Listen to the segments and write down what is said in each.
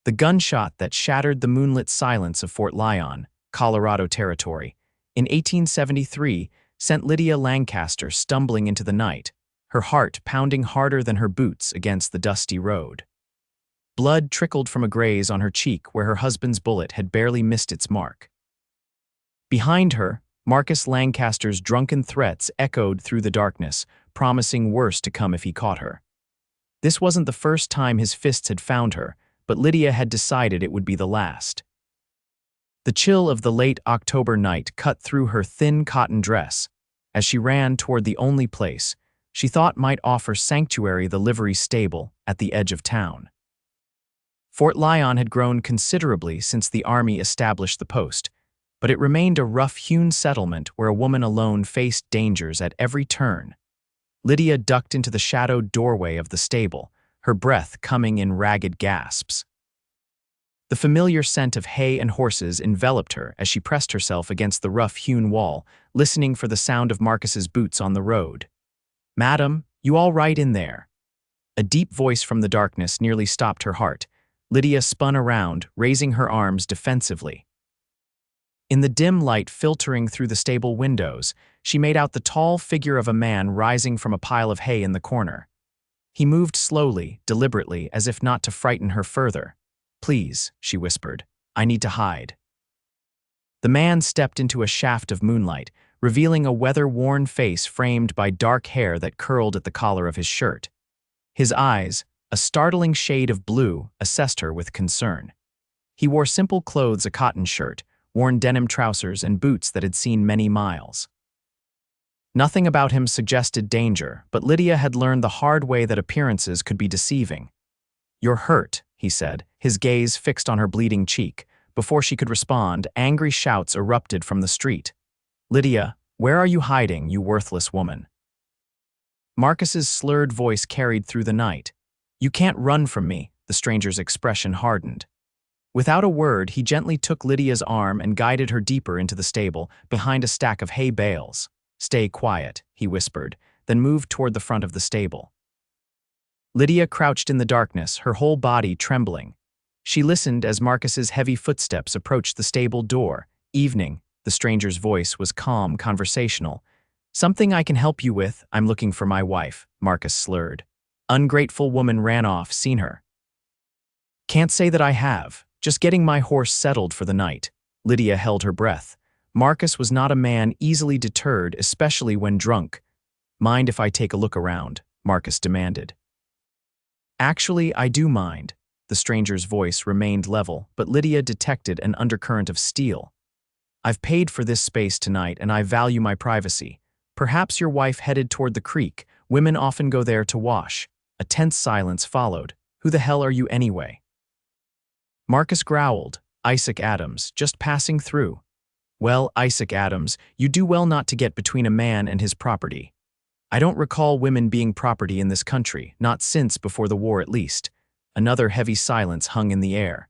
The gunshot that shattered the moonlit silence of Fort Lyon, Colorado Territory, in 1873 sent Lydia Lancaster stumbling into the night, her heart pounding harder than her boots against the dusty road. Blood trickled from a graze on her cheek where her husband's bullet had barely missed its mark. Behind her, Marcus Lancaster's drunken threats echoed through the darkness, promising worse to come if he caught her. This wasn't the first time his fists had found her, but Lydia had decided it would be the last. The chill of the late October night cut through her thin cotton dress. As she ran toward the only place she thought might offer sanctuary, the livery stable at the edge of town. Fort Lyon had grown considerably since the army established the post, but it remained a rough-hewn settlement where a woman alone faced dangers at every turn. Lydia ducked into the shadowed doorway of the stable, her breath coming in ragged gasps. The familiar scent of hay and horses enveloped her as she pressed herself against the rough-hewn wall, listening for the sound of Marcus's boots on the road. "Madam, you all right in there?" A deep voice from the darkness nearly stopped her heart. Lydia spun around, raising her arms defensively. In the dim light filtering through the stable windows, she made out the tall figure of a man rising from a pile of hay in the corner. He moved slowly, deliberately, as if not to frighten her further. "Please," she whispered, "I need to hide." The man stepped into a shaft of moonlight, revealing a weather-worn face framed by dark hair that curled at the collar of his shirt. His eyes, a startling shade of blue, assessed her with concern. He wore simple clothes, a cotton shirt, worn denim trousers, and boots that had seen many miles. Nothing about him suggested danger, but Lydia had learned the hard way that appearances could be deceiving. "You're hurt," he said, his gaze fixed on her bleeding cheek. Before she could respond, angry shouts erupted from the street. "Lydia, where are you hiding, you worthless woman?" Marcus's slurred voice carried through the night. "You can't run from me," the stranger's expression hardened. Without a word, he gently took Lydia's arm and guided her deeper into the stable, behind a stack of hay bales. "Stay quiet," he whispered, then moved toward the front of the stable. Lydia crouched in the darkness, her whole body trembling. She listened as Marcus's heavy footsteps approached the stable door. "Evening," the stranger's voice was calm, conversational. "Something I can help you with? I'm looking for my wife," Marcus slurred. "Ungrateful woman ran off, seen her." "Can't say that I have. Just getting my horse settled for the night." Lydia held her breath. Marcus was not a man easily deterred, especially when drunk. "Mind if I take a look around?" Marcus demanded. "Actually, I do mind." The stranger's voice remained level, but Lydia detected an undercurrent of steel. "I've paid for this space tonight, and I value my privacy. Perhaps your wife headed toward the creek. Women often go there to wash." A tense silence followed. "Who the hell are you anyway?" Marcus growled. "Isaac Adams, just passing through." "Well, Isaac Adams, you do well not to get between a man and his property. I don't recall women being property in this country, not since before the war at least." Another heavy silence hung in the air.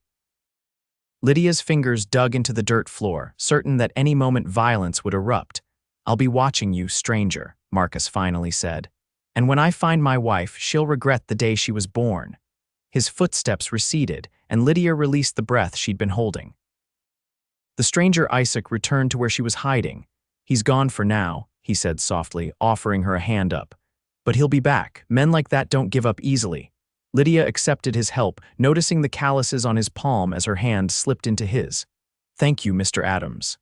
Lydia's fingers dug into the dirt floor, certain that any moment violence would erupt. "I'll be watching you, stranger," Marcus finally said. "And when I find my wife, she'll regret the day she was born." His footsteps receded, and Lydia released the breath she'd been holding. The stranger Isaac returned to where she was hiding. "He's gone for now," he said softly, offering her a hand up. "But he'll be back. Men like that don't give up easily." Lydia accepted his help, noticing the calluses on his palm as her hand slipped into his. "Thank you, Mr. Adams."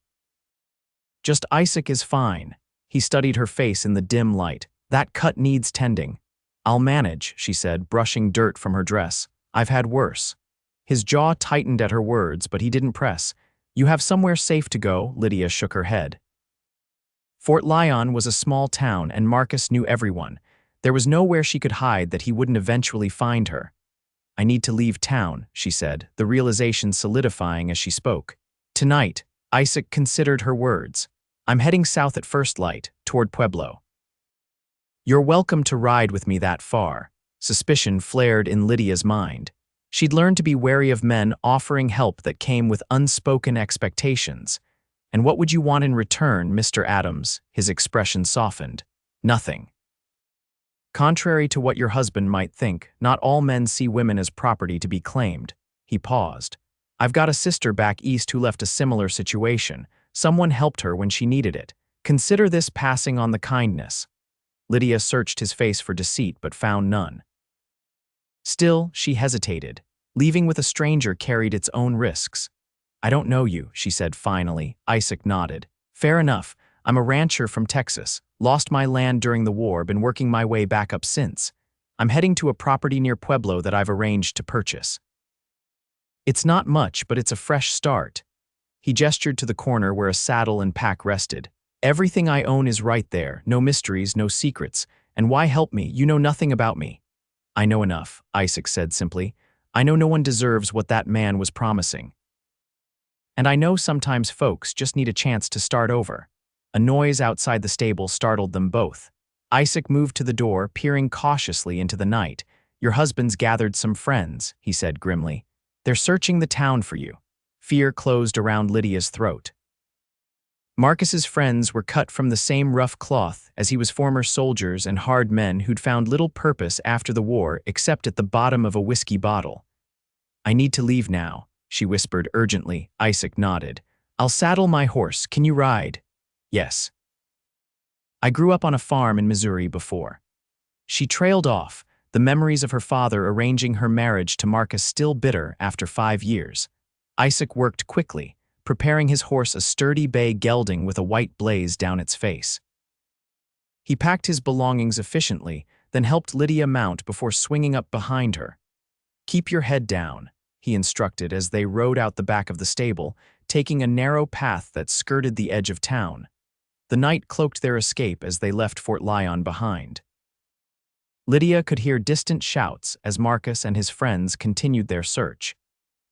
"Just Isaac is fine." He studied her face in the dim light. "That cut needs tending." "I'll manage," she said, brushing dirt from her dress. "I've had worse." His jaw tightened at her words, but he didn't press. "You have somewhere safe to go," Lydia shook her head. Fort Lyon was a small town, and Marcus knew everyone. There was nowhere she could hide that he wouldn't eventually find her. "I need to leave town," she said, the realization solidifying as she spoke. "Tonight," Isaac considered her words. "I'm heading south at first light, toward Pueblo." "You're welcome to ride with me that far." Suspicion flared in Lydia's mind. She'd learned to be wary of men offering help that came with unspoken expectations. "And what would you want in return, Mr. Adams?" His expression softened. "Nothing." Contrary to what your husband might think, not all men see women as property to be claimed. He paused. I've got a sister back east who left a similar situation. Someone helped her when she needed it. Consider this passing on the kindness. Lydia searched his face for deceit but found none. Still, she hesitated. Leaving with a stranger carried its own risks. I don't know you, she said finally. Isaac nodded. Fair enough. I'm a rancher from Texas. Lost my land during the war, been working my way back up since. I'm heading to a property near Pueblo that I've arranged to purchase. It's not much, but it's a fresh start. He gestured to the corner where a saddle and pack rested. Everything I own is right there, no mysteries, no secrets. And why help me? You know nothing about me. I know enough, Isaac said simply. I know no one deserves what that man was promising. And I know sometimes folks just need a chance to start over. A noise outside the stable startled them both. Isaac moved to the door, peering cautiously into the night. Your husband's gathered some friends, he said grimly. They're searching the town for you. Fear closed around Lydia's throat. Marcus's friends were cut from the same rough cloth as he was former soldiers and hard men who'd found little purpose after the war except at the bottom of a whiskey bottle. I need to leave now, she whispered urgently. Isaac nodded. I'll saddle my horse. Can you ride? Yes. I grew up on a farm in Missouri before. She trailed off, the memories of her father arranging her marriage to Marcus still bitter after 5 years. Isaac worked quickly, preparing his horse a sturdy bay gelding with a white blaze down its face. He packed his belongings efficiently, then helped Lydia mount before swinging up behind her. Keep your head down, he instructed as they rode out the back of the stable, taking a narrow path that skirted the edge of town. The night cloaked their escape as they left Fort Lyon behind. Lydia could hear distant shouts as Marcus and his friends continued their search.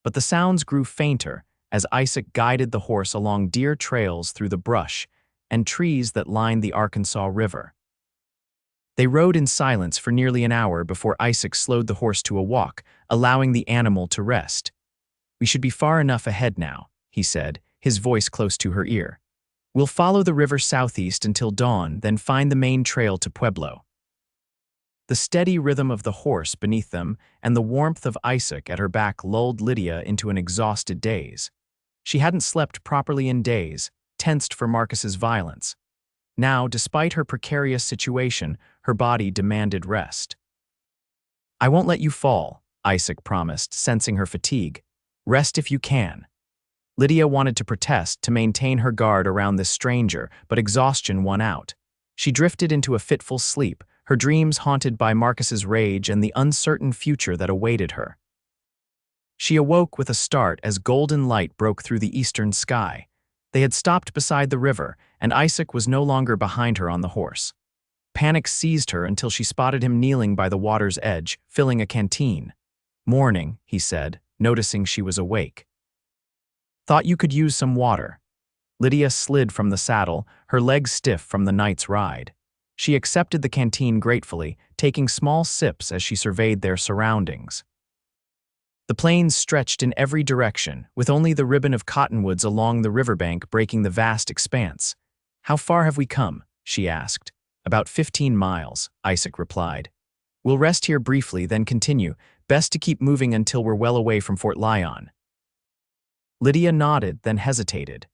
But the sounds grew fainter as Isaac guided the horse along deer trails through the brush and trees that lined the Arkansas River. They rode in silence for nearly an hour before Isaac slowed the horse to a walk, allowing the animal to rest. We should be far enough ahead now, he said, his voice close to her ear. We'll follow the river southeast until dawn, then find the main trail to Pueblo. The steady rhythm of the horse beneath them and the warmth of Isaac at her back lulled Lydia into an exhausted daze. She hadn't slept properly in days, tensed for Marcus's violence. Now, despite her precarious situation, her body demanded rest. I won't let you fall, Isaac promised, sensing her fatigue. Rest if you can. Lydia wanted to protest, to maintain her guard around this stranger, but exhaustion won out. She drifted into a fitful sleep, her dreams haunted by Marcus's rage and the uncertain future that awaited her. She awoke with a start as golden light broke through the eastern sky. They had stopped beside the river, and Isaac was no longer behind her on the horse. Panic seized her until she spotted him kneeling by the water's edge, filling a canteen. Morning, he said, noticing she was awake. Thought you could use some water. Lydia slid from the saddle, her legs stiff from the night's ride. She accepted the canteen gratefully, taking small sips as she surveyed their surroundings. The plains stretched in every direction, with only the ribbon of cottonwoods along the riverbank breaking the vast expanse. How far have we come? She asked. About 15 miles, Isaac replied. We'll rest here briefly, then continue. Best to keep moving until we're well away from Fort Lyon. Lydia nodded, then hesitated.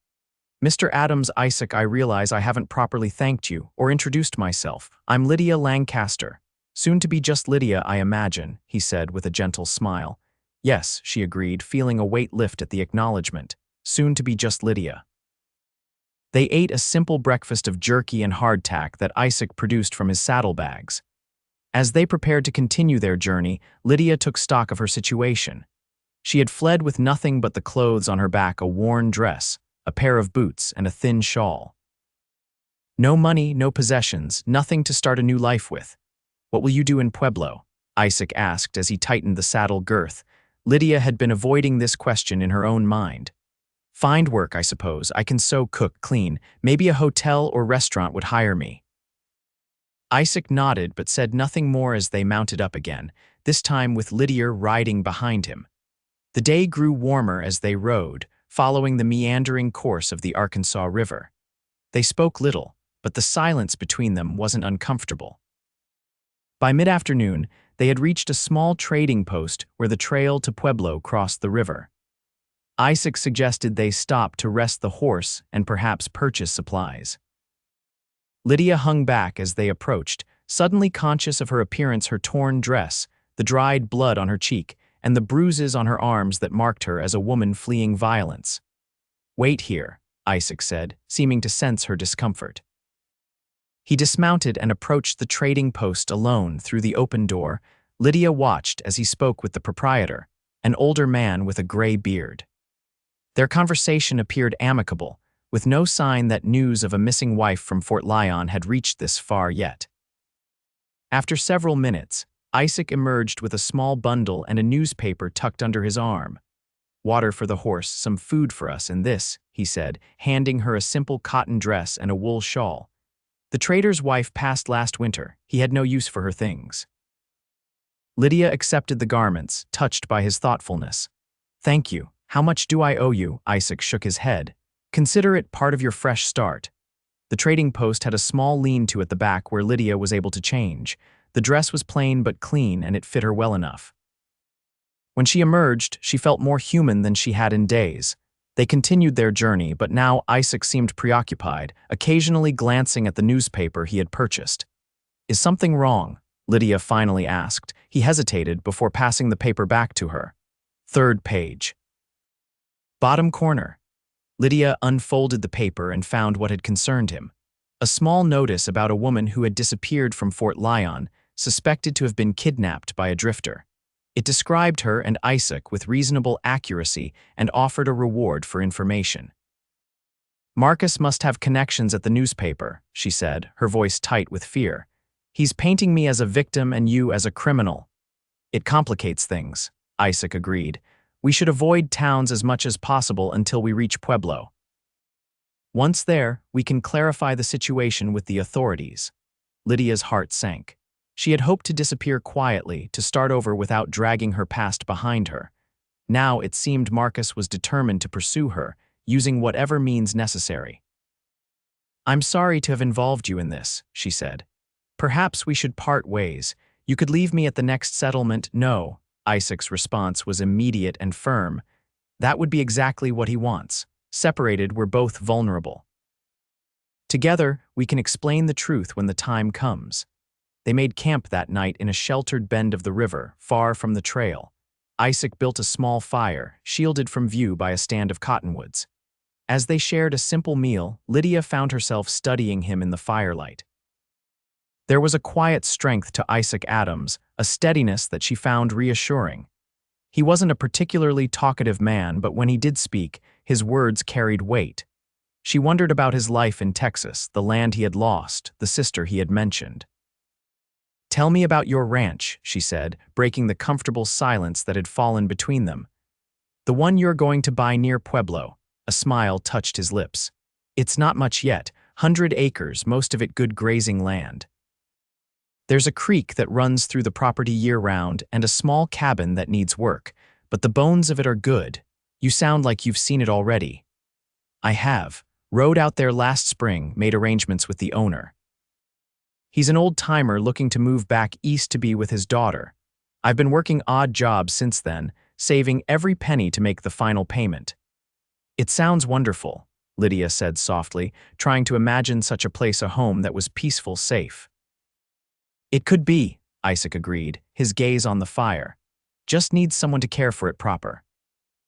Mr. Adams, Isaac, I realize I haven't properly thanked you or introduced myself. I'm Lydia Lancaster. Soon to be just Lydia, I imagine, he said with a gentle smile. Yes, she agreed, feeling a weight lift at the acknowledgement. Soon to be just Lydia. They ate a simple breakfast of jerky and hardtack that Isaac produced from his saddlebags. As they prepared to continue their journey, Lydia took stock of her situation. She had fled with nothing but the clothes on her back, a worn dress, a pair of boots, and a thin shawl. No money, no possessions, nothing to start a new life with. What will you do in Pueblo? Isaac asked as he tightened the saddle girth. Lydia had been avoiding this question in her own mind. Find work, I suppose. I can sew, cook, clean. Maybe a hotel or restaurant would hire me. Isaac nodded but said nothing more as they mounted up again, this time with Lydia riding behind him. The day grew warmer as they rode, following the meandering course of the Arkansas River. They spoke little, but the silence between them wasn't uncomfortable. By mid-afternoon, They had reached a small trading post where the trail to Pueblo crossed the river. Isaac suggested they stop to rest the horse and perhaps purchase supplies. Lydia hung back as they approached, suddenly conscious of her appearance, her torn dress, the dried blood on her cheek, and the bruises on her arms that marked her as a woman fleeing violence. "Wait here," Isaac said, seeming to sense her discomfort. He dismounted and approached the trading post alone through the open door. Lydia watched as he spoke with the proprietor, an older man with a gray beard. Their conversation appeared amicable, with no sign that news of a missing wife from Fort Lyon had reached this far yet. After several minutes, Isaac emerged with a small bundle and a newspaper tucked under his arm. "Water for the horse, some food for us, and this," he said, handing her a simple cotton dress and a wool shawl. "The trader's wife passed last winter. He had no use for her things." Lydia accepted the garments, touched by his thoughtfulness. "Thank you. How much do I owe you?" Isaac shook his head. "Consider it part of your fresh start." The trading post had a small lean-to at the back where Lydia was able to change. The dress was plain but clean, and it fit her well enough. When she emerged, she felt more human than she had in days. They continued their journey, but now Isaac seemed preoccupied, occasionally glancing at the newspaper he had purchased. "Is something wrong?" Lydia finally asked. He hesitated before passing the paper back to her. Third page. Bottom corner. Lydia unfolded the paper and found what had concerned him. A small notice about a woman who had disappeared from Fort Lyon, suspected to have been kidnapped by a drifter. It described her and Isaac with reasonable accuracy and offered a reward for information. "Marcus must have connections at the newspaper," she said, her voice tight with fear. "He's painting me as a victim and you as a criminal." "It complicates things," Isaac agreed. "We should avoid towns as much as possible until we reach Pueblo. Once there, we can clarify the situation with the authorities." Lydia's heart sank. She had hoped to disappear quietly, to start over without dragging her past behind her. Now it seemed Marcus was determined to pursue her, using whatever means necessary. "I'm sorry to have involved you in this," she said. "Perhaps we should part ways. You could leave me at the next settlement." "No." Isaac's response was immediate and firm. "That would be exactly what he wants. Separated, we're both vulnerable. Together, we can explain the truth when the time comes." They made camp that night in a sheltered bend of the river, far from the trail. Isaac built a small fire, shielded from view by a stand of cottonwoods. As they shared a simple meal, Lydia found herself studying him in the firelight. There was a quiet strength to Isaac Adams, a steadiness that she found reassuring. He wasn't a particularly talkative man, but when he did speak, his words carried weight. She wondered about his life in Texas, the land he had lost, the sister he had mentioned. "Tell me about your ranch," she said, breaking the comfortable silence that had fallen between them. "The one you're going to buy near Pueblo." A smile touched his lips. "It's not much yet, 100 acres, most of it good grazing land. There's a creek that runs through the property year-round and a small cabin that needs work, but the bones of it are good. You sound like you've seen it already." "I have. Rode out there last spring, made arrangements with the owner. He's an old-timer looking to move back east to be with his daughter. I've been working odd jobs since then, saving every penny to make the final payment." "It sounds wonderful," Lydia said softly, trying to imagine such a place, a home that was peaceful, safe. "It could be," Isaac agreed, his gaze on the fire. "Just needs someone to care for it proper."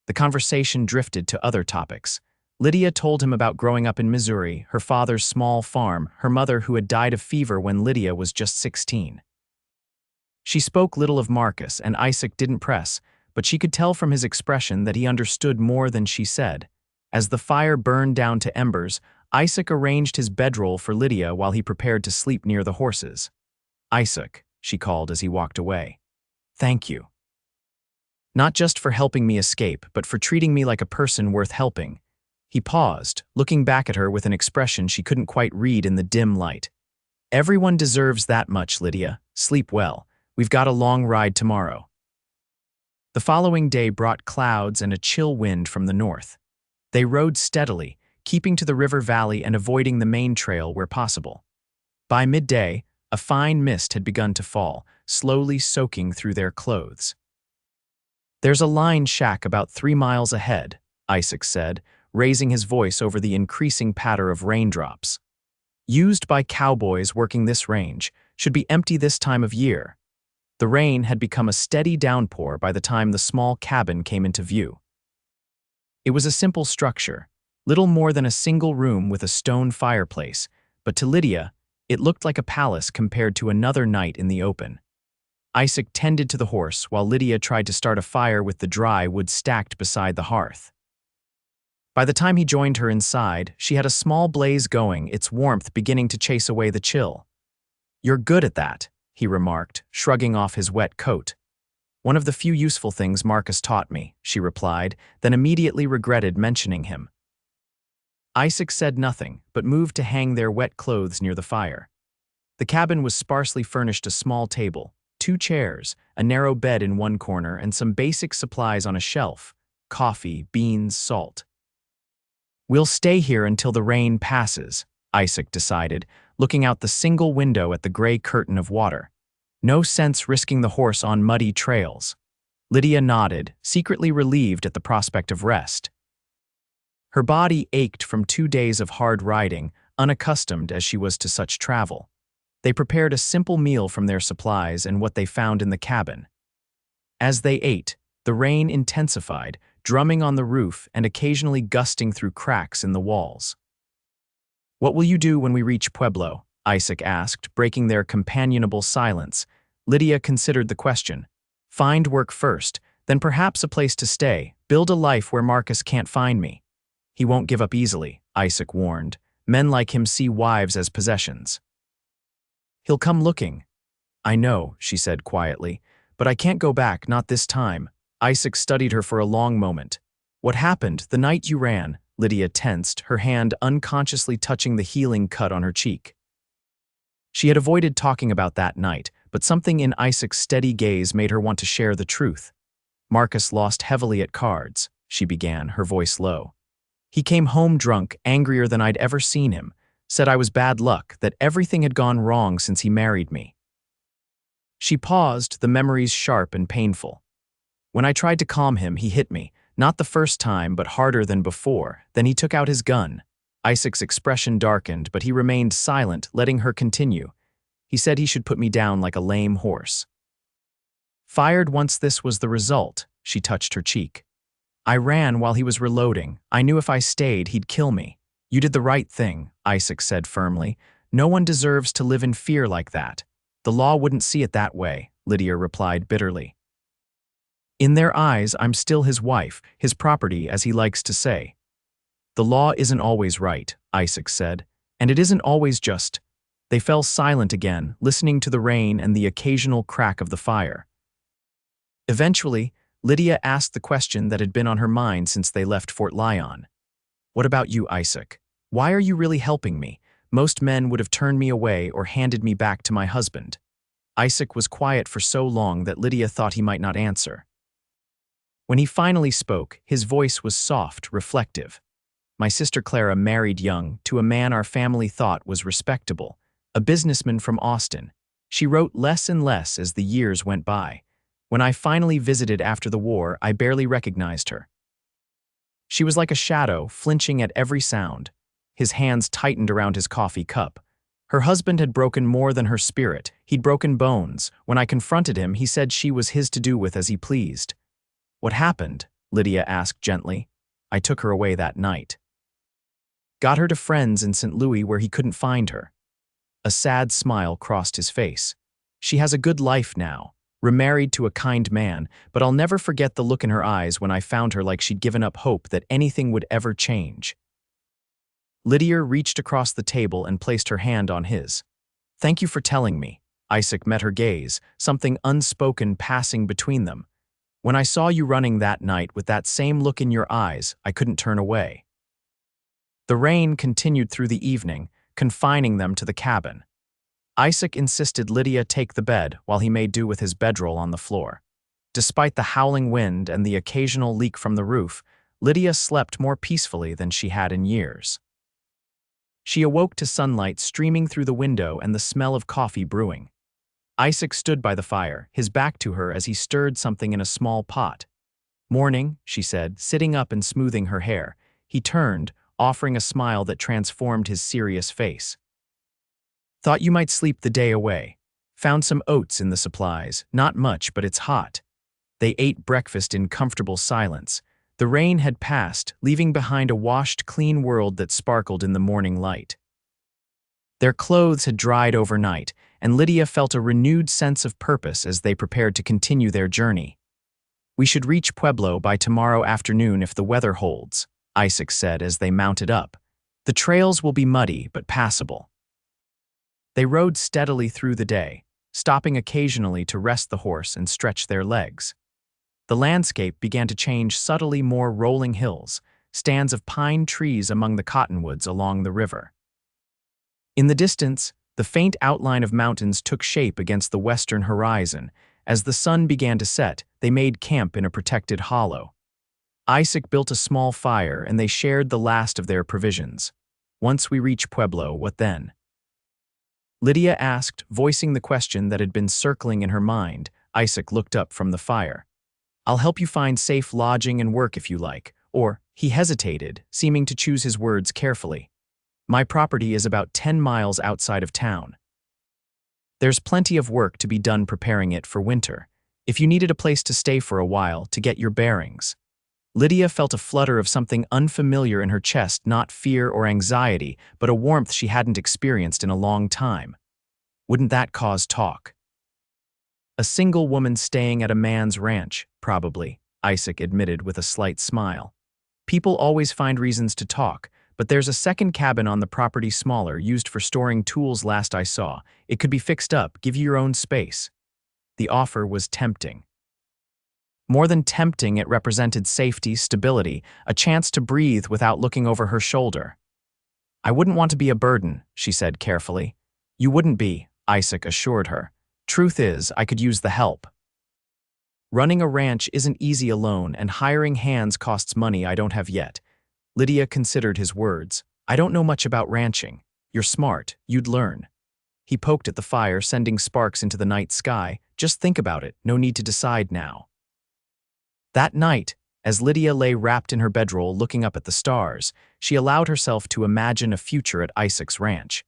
The conversation drifted to other topics. Lydia told him about growing up in Missouri, her father's small farm, her mother who had died of fever when Lydia was just 16. She spoke little of Marcus, and Isaac didn't press, but she could tell from his expression that he understood more than she said. As the fire burned down to embers, Isaac arranged his bedroll for Lydia while he prepared to sleep near the horses. "Isaac," she called as he walked away. "Thank you. Not just for helping me escape, but for treating me like a person worth helping." He paused, looking back at her with an expression she couldn't quite read in the dim light. "Everyone deserves that much, Lydia. Sleep well. We've got a long ride tomorrow." The following day brought clouds and a chill wind from the north. They rode steadily, keeping to the river valley and avoiding the main trail where possible. By midday, A fine mist had begun to fall, slowly soaking through their clothes. "There's a line shack about 3 miles ahead," Isaac said, raising his voice over the increasing patter of raindrops. "Used by cowboys working this range, should be empty this time of year." The rain had become a steady downpour by the time the small cabin came into view. It was a simple structure, little more than a single room with a stone fireplace, but to Lydia, it looked like a palace compared to another night in the open. Isaac tended to the horse while Lydia tried to start a fire with the dry wood stacked beside the hearth. By the time he joined her inside, she had a small blaze going, its warmth beginning to chase away the chill. "You're good at that," he remarked, shrugging off his wet coat. "One of the few useful things Marcus taught me," she replied, then immediately regretted mentioning him. Isaac said nothing, but moved to hang their wet clothes near the fire. The cabin was sparsely furnished: a small table, 2 chairs, a narrow bed in one corner, and some basic supplies on a shelf: coffee, beans, salt. "We'll stay here until the rain passes," Isaac decided, looking out the single window at the gray curtain of water. "No sense risking the horse on muddy trails." Lydia nodded, secretly relieved at the prospect of rest. Her body ached from 2 days of hard riding, unaccustomed as she was to such travel. They prepared a simple meal from their supplies and what they found in the cabin. As they ate, the rain intensified, drumming on the roof and occasionally gusting through cracks in the walls. "What will you do when we reach Pueblo?" Isaac asked, breaking their companionable silence. Lydia considered the question. "Find work first, then perhaps a place to stay. Build a life where Marcus can't find me." "He won't give up easily," Isaac warned. "Men like him see wives as possessions." "He'll come looking." "I know," she said quietly, "but I can't go back, not this time." Isaac studied her for a long moment. "What happened the night you ran?" Lydia tensed, her hand unconsciously touching the healing cut on her cheek. She had avoided talking about that night, but something in Isaac's steady gaze made her want to share the truth. "Marcus lost heavily at cards," she began, her voice low. "He came home drunk, angrier than I'd ever seen him, said I was bad luck, that everything had gone wrong since he married me." She paused, the memories sharp and painful. "When I tried to calm him, he hit me, not the first time, but harder than before. Then he took out his gun." Isaac's expression darkened, but he remained silent, letting her continue. "He said he should put me down like a lame horse. Fired once this was the result." She touched her cheek. "I ran while he was reloading. I knew if I stayed, he'd kill me." "You did the right thing," Isaac said firmly. "No one deserves to live in fear like that." "The law wouldn't see it that way," Lydia replied bitterly. "In their eyes, I'm still his wife, his property, as he likes to say." "The law isn't always right," Isaac said, "and it isn't always just." They fell silent again, listening to the rain and the occasional crack of the fire. Eventually, Lydia asked the question that had been on her mind since they left Fort Lyon. "What about you, Isaac? Why are you really helping me? Most men would have turned me away or handed me back to my husband." Isaac was quiet for so long that Lydia thought he might not answer. When he finally spoke, his voice was soft, reflective. "My sister Clara married young, to a man our family thought was respectable, a businessman from Austin. She wrote less and less as the years went by. When I finally visited after the war, I barely recognized her. She was like a shadow, flinching at every sound." His hands tightened around his coffee cup. "Her husband had broken more than her spirit. He'd broken bones. When I confronted him, he said she was his to do with as he pleased." "What happened?" Lydia asked gently. "I took her away that night. Got her to friends in St. Louis where he couldn't find her." A sad smile crossed his face. "She has a good life now, remarried to a kind man, but I'll never forget the look in her eyes when I found her, like she'd given up hope that anything would ever change." Lydia reached across the table and placed her hand on his. "Thank you for telling me." Isaac met her gaze, something unspoken passing between them. "When I saw you running that night with that same look in your eyes, I couldn't turn away." The rain continued through the evening, confining them to the cabin. Isaac insisted Lydia take the bed while he made do with his bedroll on the floor. Despite the howling wind and the occasional leak from the roof, Lydia slept more peacefully than she had in years. She awoke to sunlight streaming through the window and the smell of coffee brewing. Isaac stood by the fire, his back to her as he stirred something in a small pot. "Morning," she said, sitting up and smoothing her hair. He turned, offering a smile that transformed his serious face. "Thought you might sleep the day away. Found some oats in the supplies, not much, but it's hot." They ate breakfast in comfortable silence. The rain had passed, leaving behind a washed, clean world that sparkled in the morning light. Their clothes had dried overnight, and Lydia felt a renewed sense of purpose as they prepared to continue their journey. "We should reach Pueblo by tomorrow afternoon if the weather holds," Isaac said as they mounted up. "The trails will be muddy but passable." They rode steadily through the day, stopping occasionally to rest the horse and stretch their legs. The landscape began to change subtly, more rolling hills, stands of pine trees among the cottonwoods along the river. In the distance, the faint outline of mountains took shape against the western horizon. As the sun began to set, they made camp in a protected hollow. Isaac built a small fire and they shared the last of their provisions. "Once we reach Pueblo, what then?" Lydia asked, voicing the question that had been circling in her mind. Isaac looked up from the fire. "I'll help you find safe lodging and work if you like," or, he hesitated, seeming to choose his words carefully. "My property is about 10 miles outside of town. There's plenty of work to be done preparing it for winter, if you needed a place to stay for a while to get your bearings." Lydia felt a flutter of something unfamiliar in her chest, not fear or anxiety, but a warmth she hadn't experienced in a long time. Wouldn't that cause talk? "A single woman staying at a man's ranch, probably," Isaac admitted with a slight smile. "People always find reasons to talk, but there's a second cabin on the property, smaller, used for storing tools last I saw. It could be fixed up, give you your own space." The offer was tempting. More than tempting, it represented safety, stability, a chance to breathe without looking over her shoulder. "I wouldn't want to be a burden," she said carefully. "You wouldn't be," Isaac assured her. "Truth is, I could use the help. Running a ranch isn't easy alone, and hiring hands costs money I don't have yet." Lydia considered his words. "I don't know much about ranching. You're smart, you'd learn." He poked at the fire, sending sparks into the night sky. "Just think about it, no need to decide now." That night, as Lydia lay wrapped in her bedroll looking up at the stars, she allowed herself to imagine a future at Isaac's ranch.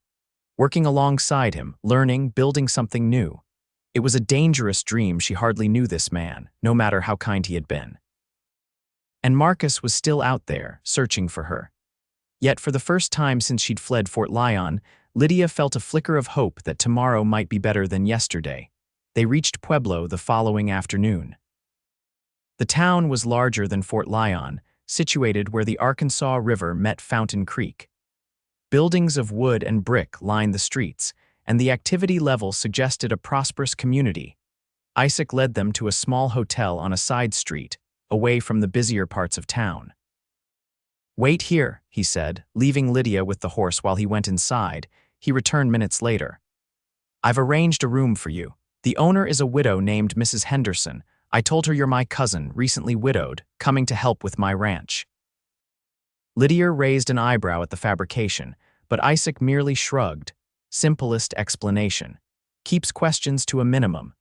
Working alongside him, learning, building something new. It was a dangerous dream. She hardly knew this man, no matter how kind he had been. And Marcus was still out there, searching for her. Yet for the first time since she'd fled Fort Lyon, Lydia felt a flicker of hope that tomorrow might be better than yesterday. They reached Pueblo the following afternoon. The town was larger than Fort Lyon, situated where the Arkansas River met Fountain Creek. Buildings of wood and brick lined the streets, and the activity level suggested a prosperous community. Isaac led them to a small hotel on a side street, away from the busier parts of town. "Wait here," he said, leaving Lydia with the horse while he went inside. He returned minutes later. "I've arranged a room for you. The owner is a widow named Mrs. Henderson. I told her you're my cousin, recently widowed, coming to help with my ranch." Lydia raised an eyebrow at the fabrication, but Isaac merely shrugged. Simplest explanation. Keeps questions to a minimum.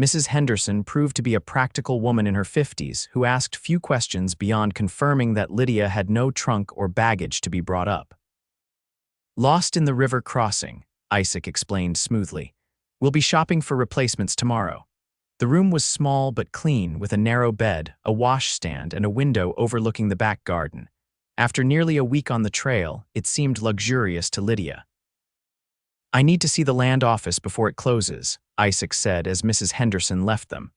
Mrs. Henderson proved to be a practical woman in her 50s who asked few questions beyond confirming that Lydia had no trunk or baggage to be brought up. "Lost in the river crossing," Isaac explained smoothly. "We'll be shopping for replacements tomorrow." The room was small but clean, with a narrow bed, a washstand, and a window overlooking the back garden. After nearly a week on the trail, it seemed luxurious to Lydia. "I need to see the land office before it closes," Isaac said as Mrs. Henderson left them.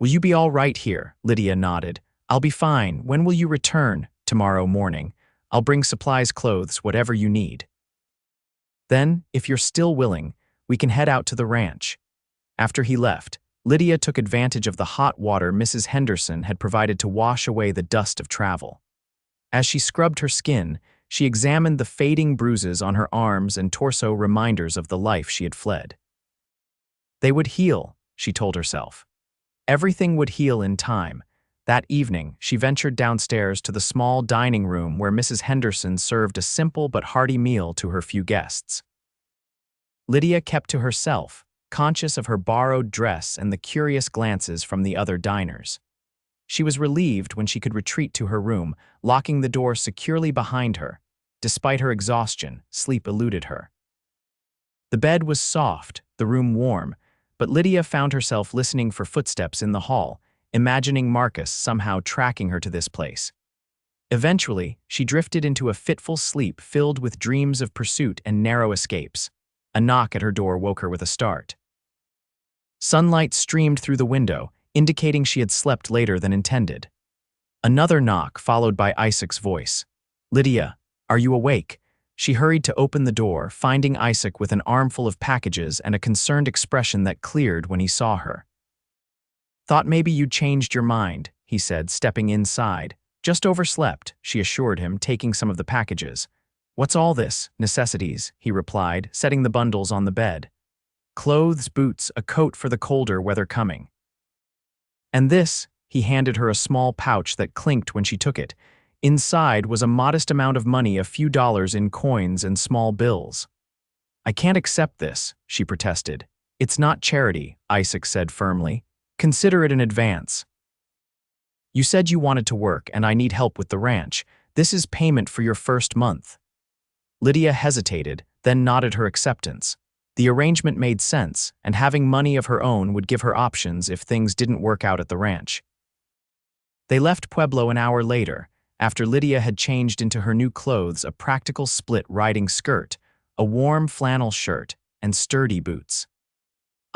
"Will you be all right here?" Lydia nodded. "I'll be fine. When will you return?" "Tomorrow morning. I'll bring supplies, clothes, whatever you need. Then, if you're still willing, we can head out to the ranch." After he left, Lydia took advantage of the hot water Mrs. Henderson had provided to wash away the dust of travel. As she scrubbed her skin, she examined the fading bruises on her arms and torso, reminders of the life she had fled. They would heal, she told herself. Everything would heal in time. That evening, she ventured downstairs to the small dining room where Mrs. Henderson served a simple but hearty meal to her few guests. Lydia kept to herself, conscious of her borrowed dress and the curious glances from the other diners. She was relieved when she could retreat to her room, locking the door securely behind her. Despite her exhaustion, sleep eluded her. The bed was soft, the room warm, but Lydia found herself listening for footsteps in the hall, imagining Marcus somehow tracking her to this place. Eventually, she drifted into a fitful sleep filled with dreams of pursuit and narrow escapes. A knock at her door woke her with a start. Sunlight streamed through the window, indicating she had slept later than intended. Another knock, followed by Isaac's voice. "Lydia, are you awake?" She hurried to open the door, finding Isaac with an armful of packages and a concerned expression that cleared when he saw her. "Thought maybe you'd changed your mind," he said, stepping inside. "Just overslept," she assured him, taking some of the packages. "What's all this?" "Necessities," he replied, setting the bundles on the bed. "Clothes, boots, a coat for the colder weather coming." "And this," he handed her a small pouch that clinked when she took it. Inside was a modest amount of money, a few dollars in coins and small bills. "I can't accept this," she protested. "It's not charity," Isaac said firmly. "Consider it an advance. You said you wanted to work, and I need help with the ranch. This is payment for your first month." Lydia hesitated, then nodded her acceptance. The arrangement made sense, and having money of her own would give her options if things didn't work out at the ranch. They left Pueblo an hour later, after Lydia had changed into her new clothes, a practical split riding skirt, a warm flannel shirt, and sturdy boots.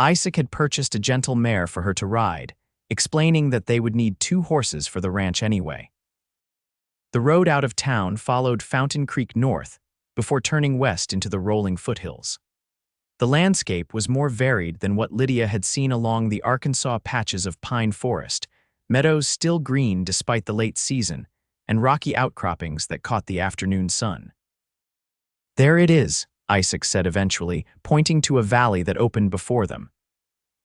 Isaac had purchased a gentle mare for her to ride, explaining that they would need 2 horses for the ranch anyway. The road out of town followed Fountain Creek north, before turning west into the rolling foothills. The landscape was more varied than what Lydia had seen along the Arkansas patches of pine forest, meadows still green despite the late season, and rocky outcroppings that caught the afternoon sun. "There it is," Isaac said eventually, pointing to a valley that opened before them.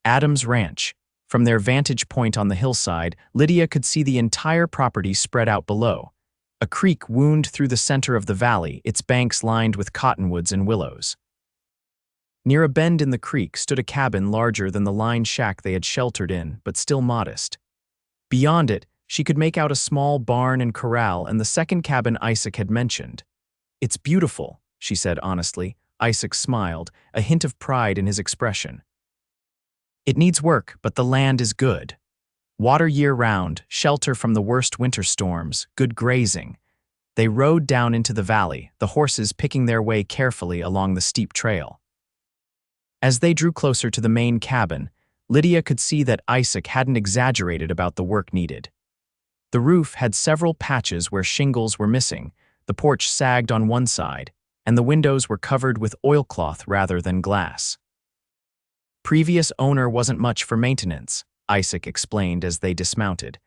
Adams Ranch. From their vantage point on the hillside, Lydia could see the entire property spread out below. A creek wound through the center of the valley, its banks lined with cottonwoods and willows. Near a bend in the creek stood a cabin larger than the lined shack they had sheltered in, but still modest. Beyond it, she could make out a small barn and corral and the second cabin Isaac had mentioned. "It's beautiful," she said honestly. Isaac smiled, a hint of pride in his expression. "It needs work, but the land is good. Water year-round, shelter from the worst winter storms, good grazing." They rode down into the valley, the horses picking their way carefully along the steep trail. As they drew closer to the main cabin, Lydia could see that Isaac hadn't exaggerated about the work needed. The roof had several patches where shingles were missing, the porch sagged on one side, and the windows were covered with oilcloth rather than glass. "Previous owner wasn't much for maintenance," Isaac explained as they dismounted.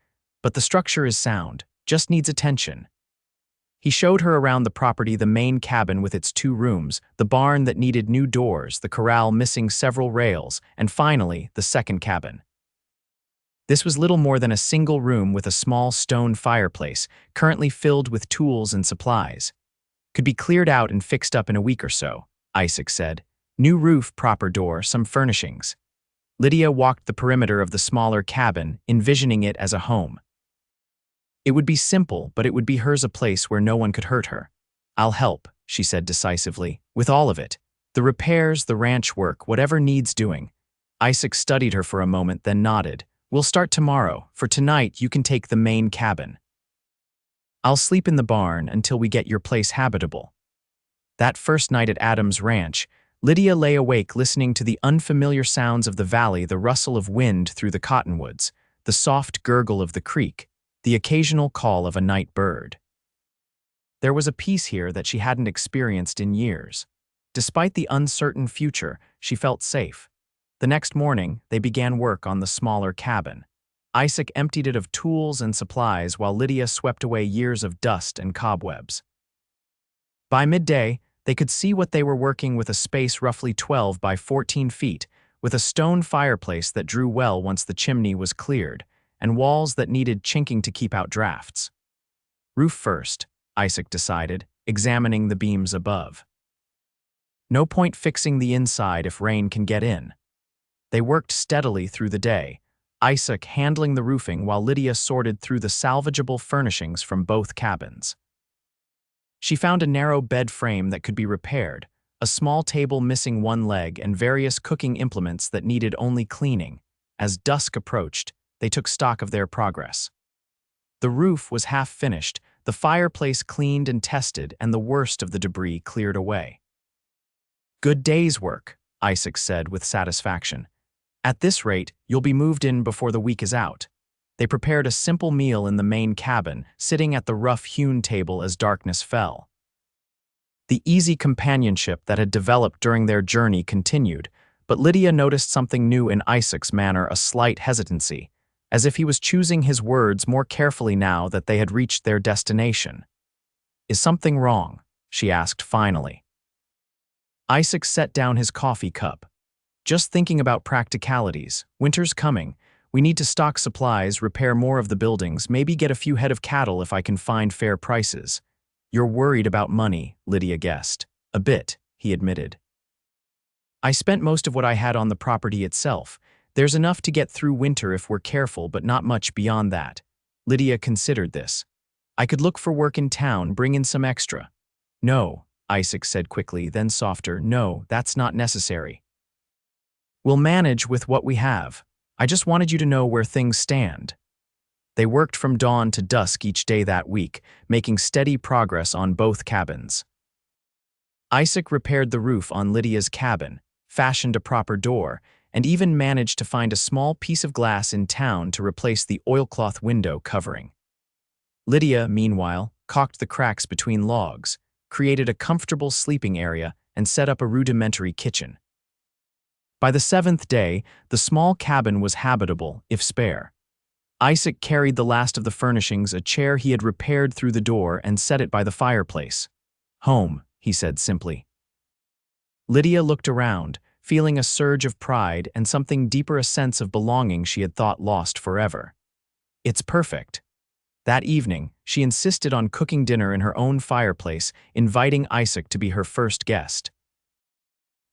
"But the structure is sound, just needs attention." He showed her around the property, the main cabin with its 2 rooms, the barn that needed new doors, the corral missing several rails, and finally, the second cabin. This was little more than a single room with a small stone fireplace, currently filled with tools and supplies. "Could be cleared out and fixed up in a week or so," Isaac said. "New roof, proper door, some furnishings." Lydia walked the perimeter of the smaller cabin, envisioning it as a home. It would be simple, but it would be hers, a place where no one could hurt her. "I'll help," she said decisively, "with all of it. The repairs, the ranch work, whatever needs doing." Isaac studied her for a moment, then nodded. "We'll start tomorrow. For tonight, you can take the main cabin. I'll sleep in the barn until we get your place habitable." That first night at Adams Ranch, Lydia lay awake listening to the unfamiliar sounds of the valley, the rustle of wind through the cottonwoods, the soft gurgle of the creek, the occasional call of a night bird. There was a peace here that she hadn't experienced in years. Despite the uncertain future, she felt safe. The next morning, they began work on the smaller cabin. Isaac emptied it of tools and supplies while Lydia swept away years of dust and cobwebs. By midday, they could see what they were working with, a space roughly 12 by 14 feet, with a stone fireplace that drew well once the chimney was cleared, and walls that needed chinking to keep out drafts. Roof first, Isaac decided, examining the beams above. No point fixing the inside if rain can get in. They worked steadily through the day, Isaac handling the roofing while Lydia sorted through the salvageable furnishings from both cabins. She found a narrow bed frame that could be repaired, a small table missing one leg, and various cooking implements that needed only cleaning. As dusk approached, they took stock of their progress. The roof was half finished, the fireplace cleaned and tested, and the worst of the debris cleared away. "Good day's work," Isaac said with satisfaction. "At this rate, you'll be moved in before the week is out." They prepared a simple meal in the main cabin, sitting at the rough-hewn table as darkness fell. The easy companionship that had developed during their journey continued, but Lydia noticed something new in Isaac's manner, a slight hesitancy, as if he was choosing his words more carefully now that they had reached their destination. "Is something wrong?" she asked finally. Isaac set down his coffee cup. "Just thinking about practicalities. Winter's coming. We need to stock supplies, repair more of the buildings, maybe get a few head of cattle if I can find fair prices." "You're worried about money," Lydia guessed. "A bit," he admitted. "I spent most of what I had on the property itself. There's enough to get through winter if we're careful, but not much beyond that." Lydia considered this. "I could look for work in town, bring in some extra." "No," Isaac said quickly, then softer. "No, that's not necessary. We'll manage with what we have. I just wanted you to know where things stand." They worked from dawn to dusk each day that week, making steady progress on both cabins. Isaac repaired the roof on Lydia's cabin, fashioned a proper door, and even managed to find a small piece of glass in town to replace the oilcloth window covering. Lydia, meanwhile, caulked the cracks between logs, created a comfortable sleeping area, and set up a rudimentary kitchen. By the 7th day, the small cabin was habitable, if spare. Isaac carried the last of the furnishings, a chair he had repaired through the door, and set it by the fireplace. "Home," he said simply. Lydia looked around, feeling a surge of pride and something deeper, a sense of belonging she had thought lost forever. "It's perfect." That evening, she insisted on cooking dinner in her own fireplace, inviting Isaac to be her first guest.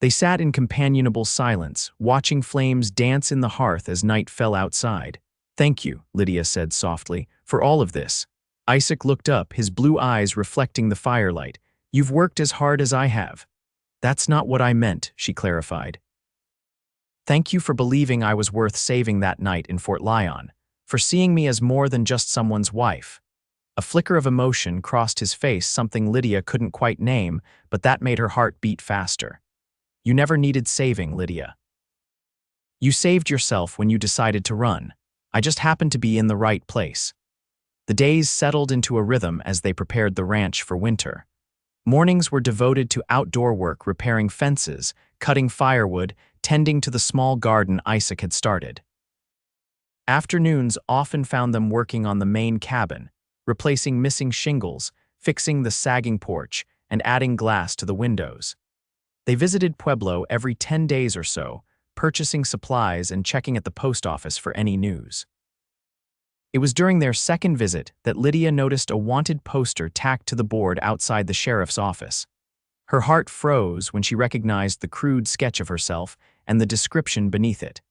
They sat in companionable silence, watching flames dance in the hearth as night fell outside. "Thank you," Lydia said softly, "for all of this." Isaac looked up, his blue eyes reflecting the firelight. "You've worked as hard as I have." "That's not what I meant," she clarified. "Thank you for believing I was worth saving that night in Fort Lyon, for seeing me as more than just someone's wife." A flicker of emotion crossed his face, something Lydia couldn't quite name, but that made her heart beat faster. "You never needed saving, Lydia. You saved yourself when you decided to run. I just happened to be in the right place." The days settled into a rhythm as they prepared the ranch for winter. Mornings were devoted to outdoor work, repairing fences, cutting firewood, tending to the small garden Isaac had started. Afternoons often found them working on the main cabin, replacing missing shingles, fixing the sagging porch, and adding glass to the windows. They visited Pueblo every 10 days or so, purchasing supplies and checking at the post office for any news. It was during their second visit that Lydia noticed a wanted poster tacked to the board outside the sheriff's office. Her heart froze when she recognized the crude sketch of herself and the description beneath it.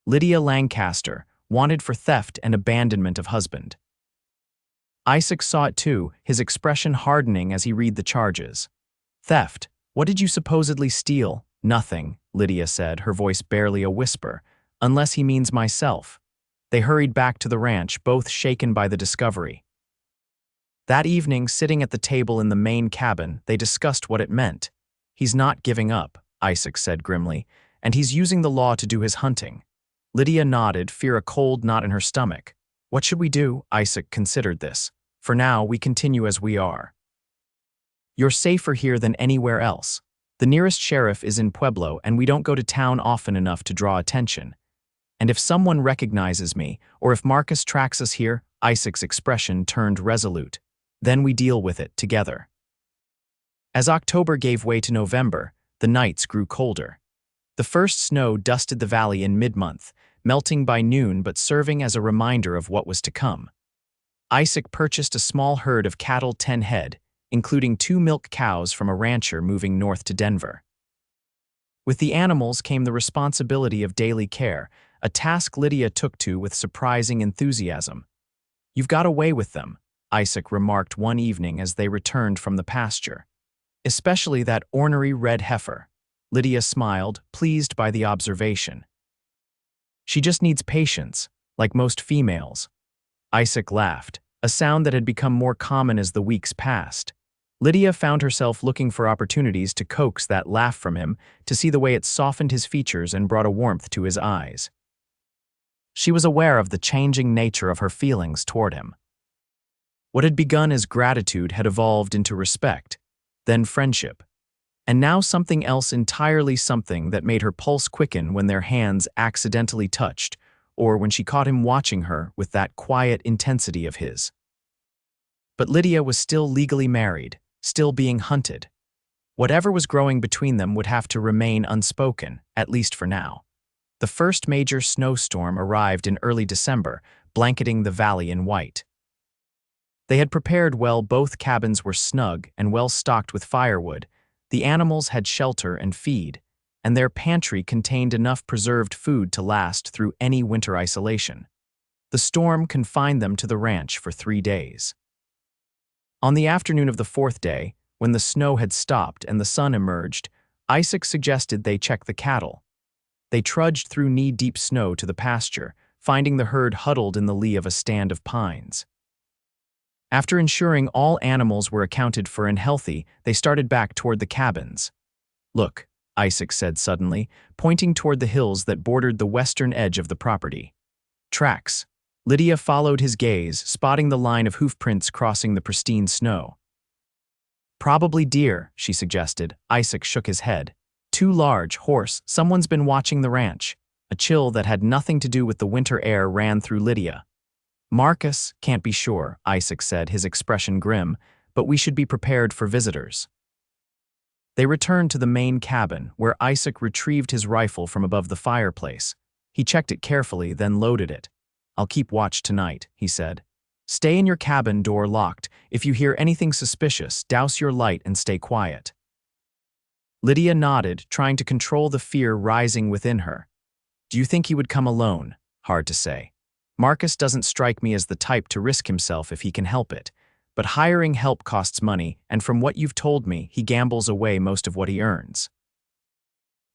Lydia Lancaster, wanted for theft and abandonment of husband. Isaac saw it too, his expression hardening as he read the charges. "Theft? What did you supposedly steal?" "Nothing," Lydia said, her voice barely a whisper. "Unless he means myself." They hurried back to the ranch, both shaken by the discovery. That evening, sitting at the table in the main cabin, they discussed what it meant. "He's not giving up," Isaac said grimly, "and he's using the law to do his hunting." Lydia nodded, fear a cold knot in her stomach. "What should we do?" Isaac considered this. "For now, we continue as we are. You're safer here than anywhere else. The nearest sheriff is in Pueblo, and we don't go to town often enough to draw attention. And if someone recognizes me, or if Marcus tracks us here," Isaac's expression turned resolute, "then we deal with it together." As October gave way to November, the nights grew colder. The first snow dusted the valley in mid-month, melting by noon but serving as a reminder of what was to come. Isaac purchased a small herd of cattle, 10 head, including 2 milk cows from a rancher moving north to Denver. With the animals came the responsibility of daily care, a task Lydia took to with surprising enthusiasm. "You've got away with them," Isaac remarked one evening as they returned from the pasture. "Especially that ornery red heifer." Lydia smiled, pleased by the observation. "She just needs patience, like most females." Isaac laughed, a sound that had become more common as the weeks passed. Lydia found herself looking for opportunities to coax that laugh from him, to see the way it softened his features and brought a warmth to his eyes. She was aware of the changing nature of her feelings toward him. What had begun as gratitude had evolved into respect, then friendship, and now something else entirely, something that made her pulse quicken when their hands accidentally touched, or when she caught him watching her with that quiet intensity of his. But Lydia was still legally married, still being hunted. Whatever was growing between them would have to remain unspoken, at least for now. The first major snowstorm arrived in early December, blanketing the valley in white. They had prepared well, both cabins were snug and well stocked with firewood, the animals had shelter and feed, and their pantry contained enough preserved food to last through any winter isolation. The storm confined them to the ranch for 3 days. On the afternoon of the 4th day, when the snow had stopped and the sun emerged, Isaac suggested they check the cattle. They trudged through knee-deep snow to the pasture, finding the herd huddled in the lee of a stand of pines. After ensuring all animals were accounted for and healthy, they started back toward the cabins. "Look," Isaac said suddenly, pointing toward the hills that bordered the western edge of the property. "Tracks." Lydia followed his gaze, spotting the line of hoofprints crossing the pristine snow. "Probably deer," she suggested. Isaac shook his head. "Too large, horse, someone's been watching the ranch." A chill that had nothing to do with the winter air ran through Lydia. "Marcus, can't be sure," Isaac said, his expression grim, "but we should be prepared for visitors." They returned to the main cabin, where Isaac retrieved his rifle from above the fireplace. He checked it carefully, then loaded it. "I'll keep watch tonight," he said. "Stay in your cabin, door locked. If you hear anything suspicious, douse your light and stay quiet." Lydia nodded, trying to control the fear rising within her. "Do you think he would come alone?" "Hard to say. Marcus doesn't strike me as the type to risk himself if he can help it. But hiring help costs money, and from what you've told me, he gambles away most of what he earns."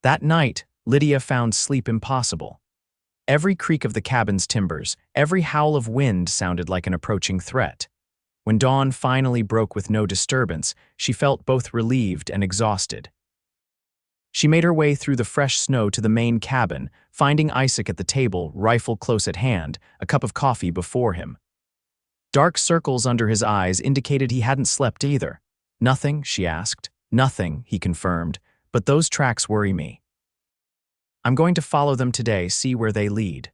That night, Lydia found sleep impossible. Every creak of the cabin's timbers, every howl of wind sounded like an approaching threat. When dawn finally broke with no disturbance, she felt both relieved and exhausted. She made her way through the fresh snow to the main cabin, finding Isaac at the table, rifle close at hand, a cup of coffee before him. Dark circles under his eyes indicated he hadn't slept either. "Nothing?" she asked. "Nothing," he confirmed, "but those tracks worry me. I'm going to follow them today, see where they lead."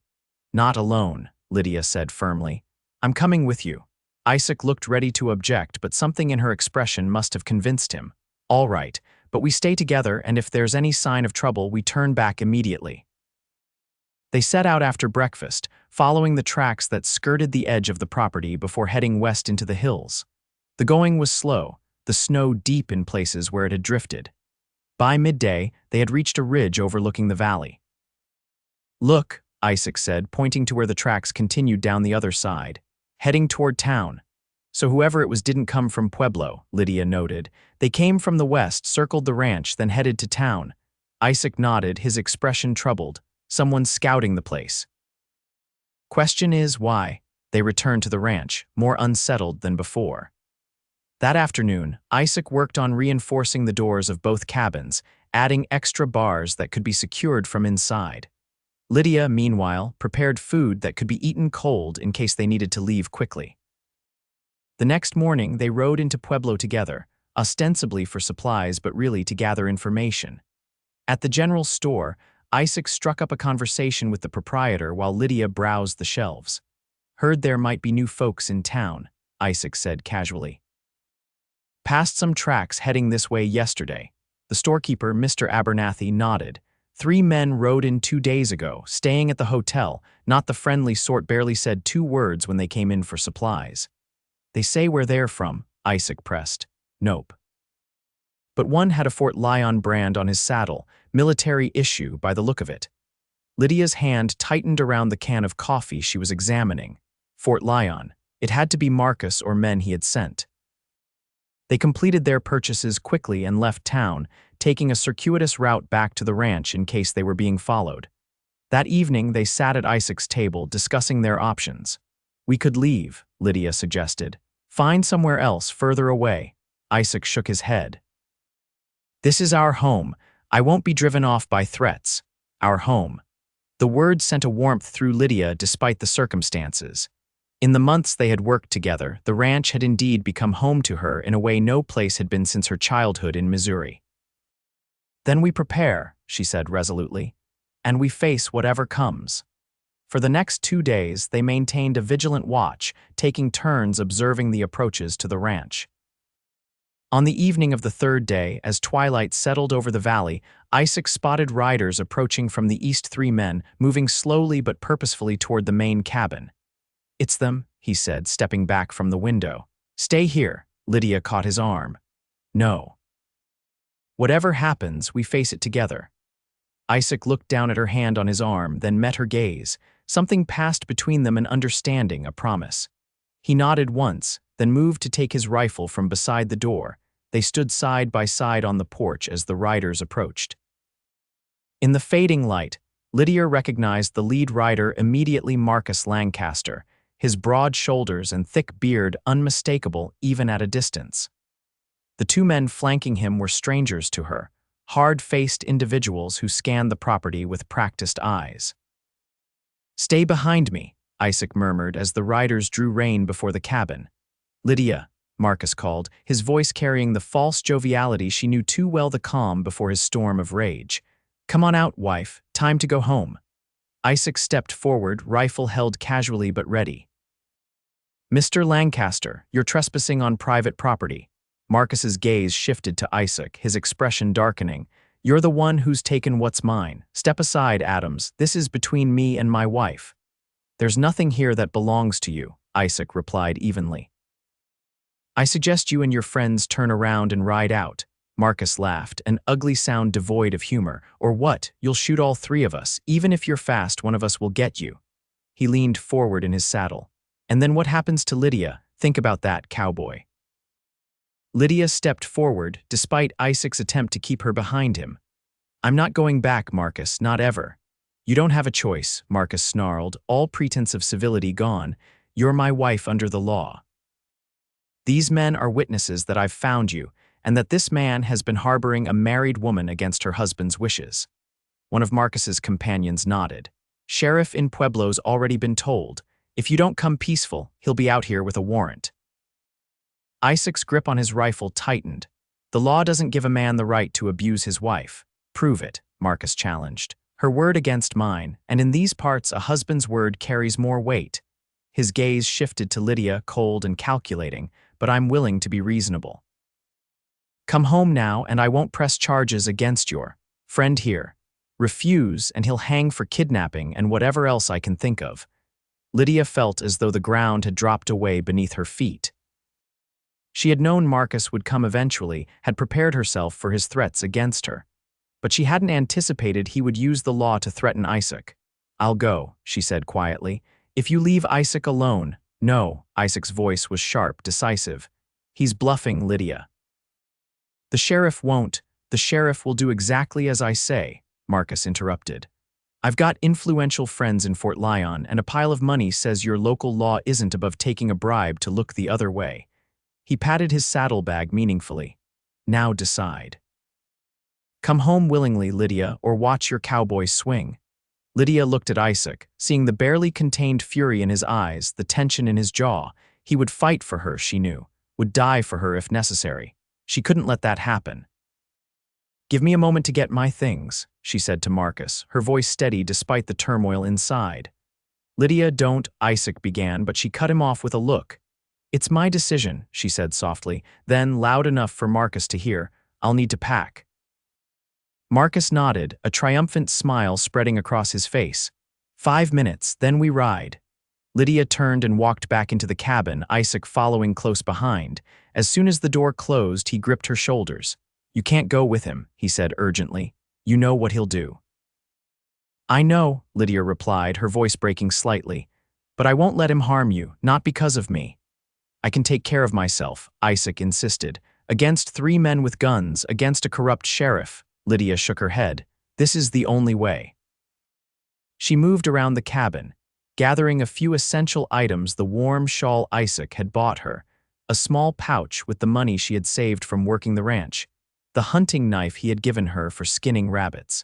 "Not alone," Lydia said firmly. "I'm coming with you." Isaac looked ready to object, but something in her expression must have convinced him. "All right, but we stay together, and if there's any sign of trouble, we turn back immediately." They set out after breakfast, following the tracks that skirted the edge of the property before heading west into the hills. The going was slow, the snow deep in places where it had drifted. By midday, they had reached a ridge overlooking the valley. "Look," Isaac said, pointing to where the tracks continued down the other side, heading toward town. "So whoever it was didn't come from Pueblo," Lydia noted. "They came from the west, circled the ranch, then headed to town." Isaac nodded, his expression troubled. "Someone's scouting the place." "Question is, why?" They returned to the ranch, more unsettled than before. That afternoon, Isaac worked on reinforcing the doors of both cabins, adding extra bars that could be secured from inside. Lydia, meanwhile, prepared food that could be eaten cold in case they needed to leave quickly. The next morning, they rode into Pueblo together, ostensibly for supplies but really to gather information. At the general store, Isaac struck up a conversation with the proprietor while Lydia browsed the shelves. "Heard there might be new folks in town," Isaac said casually. "Passed some tracks heading this way yesterday." The storekeeper, Mr. Abernathy, nodded. 3 men rode in 2 days ago, staying at the hotel, not the friendly sort, barely said 2 words when they came in for supplies. They say where they're from, Isaac pressed. Nope. But one had a Fort Lyon brand on his saddle, military issue by the look of it. Lydia's hand tightened around the can of coffee she was examining. Fort Lyon. It had to be Marcus or men he had sent. They completed their purchases quickly and left town, taking a circuitous route back to the ranch in case they were being followed. That evening, they sat at Isaac's table, discussing their options. We could leave, Lydia suggested. Find somewhere else further away. Isaac shook his head. This is our home. I won't be driven off by threats. Our home. The words sent a warmth through Lydia despite the circumstances. In the months they had worked together, the ranch had indeed become home to her in a way no place had been since her childhood in Missouri. Then we prepare, she said resolutely, and we face whatever comes. For the next 2 days, they maintained a vigilant watch, taking turns observing the approaches to the ranch. On the evening of the 3rd day, as twilight settled over the valley, Isaac spotted riders approaching from the east, 3 men, moving slowly but purposefully toward the main cabin. It's them, he said, stepping back from the window. Stay here, Lydia caught his arm. No. Whatever happens, we face it together. Isaac looked down at her hand on his arm, then met her gaze. Something passed between them, an understanding, a promise. He nodded once, then moved to take his rifle from beside the door. They stood side by side on the porch as the riders approached. In the fading light, Lydia recognized the lead rider immediately, Marcus Lancaster, his broad shoulders and thick beard unmistakable even at a distance. The 2 men flanking him were strangers to her, hard-faced individuals who scanned the property with practiced eyes. Stay behind me, Isaac murmured as the riders drew rein before the cabin. Lydia, Marcus called, his voice carrying the false joviality she knew too well, the calm before his storm of rage. Come on out, wife, time to go home. Isaac stepped forward, rifle held casually but ready. Mr. Lancaster, you're trespassing on private property. Marcus's gaze shifted to Isaac, his expression darkening. You're the one who's taken what's mine. Step aside, Adams. This is between me and my wife. There's nothing here that belongs to you, Isaac replied evenly. I suggest you and your friends turn around and ride out. Marcus laughed, an ugly sound devoid of humor. Or what? You'll shoot all 3 of us. Even if you're fast, one of us will get you. He leaned forward in his saddle. And then what happens to Lydia? Think about that, cowboy. Lydia stepped forward, despite Isaac's attempt to keep her behind him. I'm not going back, Marcus, not ever. You don't have a choice, Marcus snarled, all pretense of civility gone. You're my wife under the law. These men are witnesses that I've found you, and that this man has been harboring a married woman against her husband's wishes. One of Marcus's companions nodded. Sheriff in Pueblo's already been told. If you don't come peaceful, he'll be out here with a warrant. Isaac's grip on his rifle tightened. The law doesn't give a man the right to abuse his wife. Prove it, Marcus challenged. Her word against mine, and in these parts a husband's word carries more weight. His gaze shifted to Lydia, cold and calculating, but I'm willing to be reasonable. Come home now, and I won't press charges against your friend here. Refuse, and he'll hang for kidnapping and whatever else I can think of. Lydia felt as though the ground had dropped away beneath her feet. She had known Marcus would come eventually, had prepared herself for his threats against her. But she hadn't anticipated he would use the law to threaten Isaac. I'll go, she said quietly. If you leave Isaac alone. No, Isaac's voice was sharp, decisive. He's bluffing, Lydia. The sheriff won't. The sheriff will do exactly as I say, Marcus interrupted. I've got influential friends in Fort Lyon, and a pile of money says your local law isn't above taking a bribe to look the other way. He patted his saddlebag meaningfully. Now decide. Come home willingly, Lydia, or watch your cowboy swing. Lydia looked at Isaac, seeing the barely contained fury in his eyes, the tension in his jaw. He would fight for her, she knew, would die for her if necessary. She couldn't let that happen. Give me a moment to get my things, she said to Marcus, her voice steady despite the turmoil inside. Lydia, don't, Isaac began, but she cut him off with a look. It's my decision, she said softly, then loud enough for Marcus to hear. I'll need to pack. Marcus nodded, a triumphant smile spreading across his face. 5 minutes, then we ride. Lydia turned and walked back into the cabin, Isaac following close behind. As soon as the door closed, he gripped her shoulders. You can't go with him, he said urgently. You know what he'll do. I know, Lydia replied, her voice breaking slightly. But I won't let him harm you, not because of me. I can take care of myself, Isaac insisted. Against 3 men with guns, against a corrupt sheriff. Lydia shook her head. This is the only way. She moved around the cabin, gathering a few essential items, the warm shawl Isaac had bought her, a small pouch with the money she had saved from working the ranch, the hunting knife he had given her for skinning rabbits.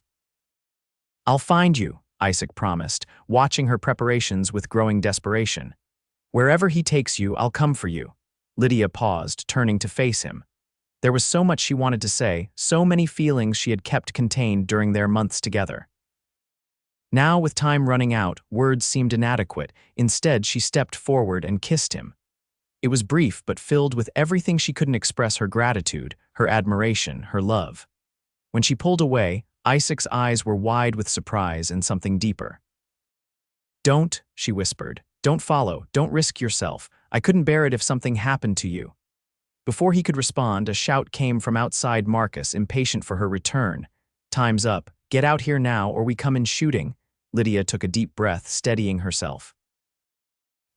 I'll find you, Isaac promised, watching her preparations with growing desperation. Wherever he takes you, I'll come for you. Lydia paused, turning to face him. There was so much she wanted to say, so many feelings she had kept contained during their months together. Now, with time running out, words seemed inadequate. Instead, she stepped forward and kissed him. It was brief, but filled with everything she couldn't express: her gratitude, her admiration, her love. When she pulled away, Isaac's eyes were wide with surprise and something deeper. Don't, she whispered. Don't follow, don't risk yourself. I couldn't bear it if something happened to you. Before he could respond, a shout came from outside Marcus, impatient for her return. Time's up. Get out here now, or we come in shooting. Lydia took a deep breath, steadying herself.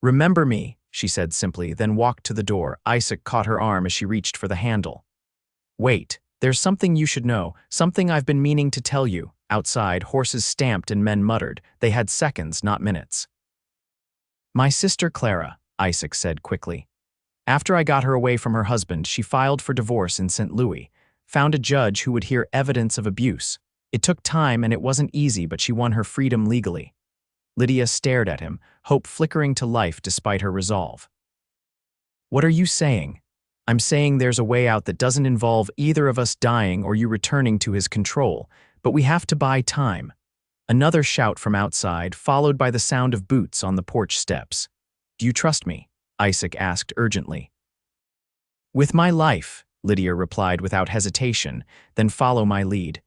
Remember me, she said simply, then walked to the door. Isaac caught her arm as she reached for the handle. Wait, there's something you should know, something I've been meaning to tell you. Outside, horses stamped and men muttered. They had seconds, not minutes. My sister Clara, Isaac said quickly. After I got her away from her husband, she filed for divorce in St. Louis, found a judge who would hear evidence of abuse. It took time and it wasn't easy, but she won her freedom legally. Lydia stared at him, hope flickering to life despite her resolve. What are you saying? I'm saying there's a way out that doesn't involve either of us dying or you returning to his control, but we have to buy time. Another shout from outside, followed by the sound of boots on the porch steps. Do you trust me? Isaac asked urgently. With my life, Lydia replied without hesitation, then follow my lead.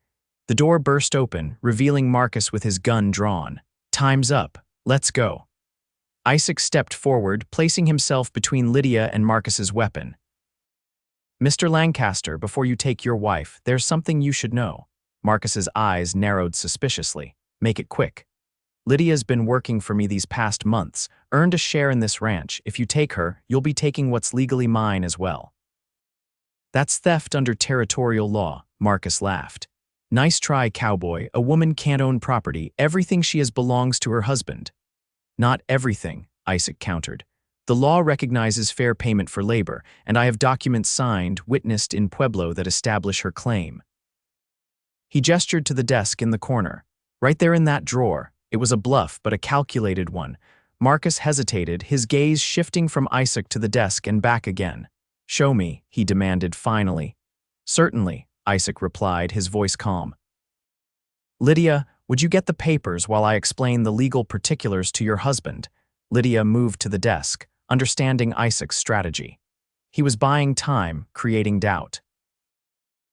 The door burst open, revealing Marcus with his gun drawn. Time's up. Let's go. Isaac stepped forward, placing himself between Lydia and Marcus's weapon. Mr. Lancaster, before you take your wife, there's something you should know. Marcus's eyes narrowed suspiciously. Make it quick. Lydia's been working for me these past months, earned a share in this ranch. If you take her, you'll be taking what's legally mine as well. That's theft under territorial law, Marcus laughed. Nice try, Cowboy. A woman can't own property. Everything she has belongs to her husband. Not everything, Isaac countered. The law recognizes fair payment for labor, and I have documents signed, witnessed in Pueblo that establish her claim. He gestured to the desk in the corner. Right there in that drawer. It was a bluff, but a calculated one. Marcus hesitated, his gaze shifting from Isaac to the desk and back again. Show me, he demanded finally. Certainly, Isaac replied, his voice calm. Lydia, would you get the papers while I explain the legal particulars to your husband? Lydia moved to the desk, understanding Isaac's strategy. He was buying time, creating doubt.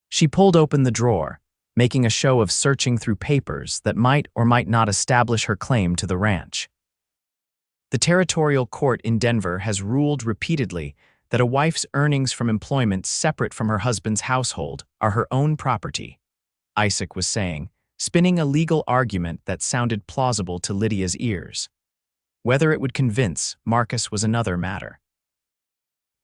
She pulled open the drawer, making a show of searching through papers that might or might not establish her claim to the ranch. The territorial court in Denver has ruled repeatedly that a wife's earnings from employment separate from her husband's household are her own property, Isaac was saying, spinning a legal argument that sounded plausible to Lydia's ears. Whether it would convince Marcus was another matter.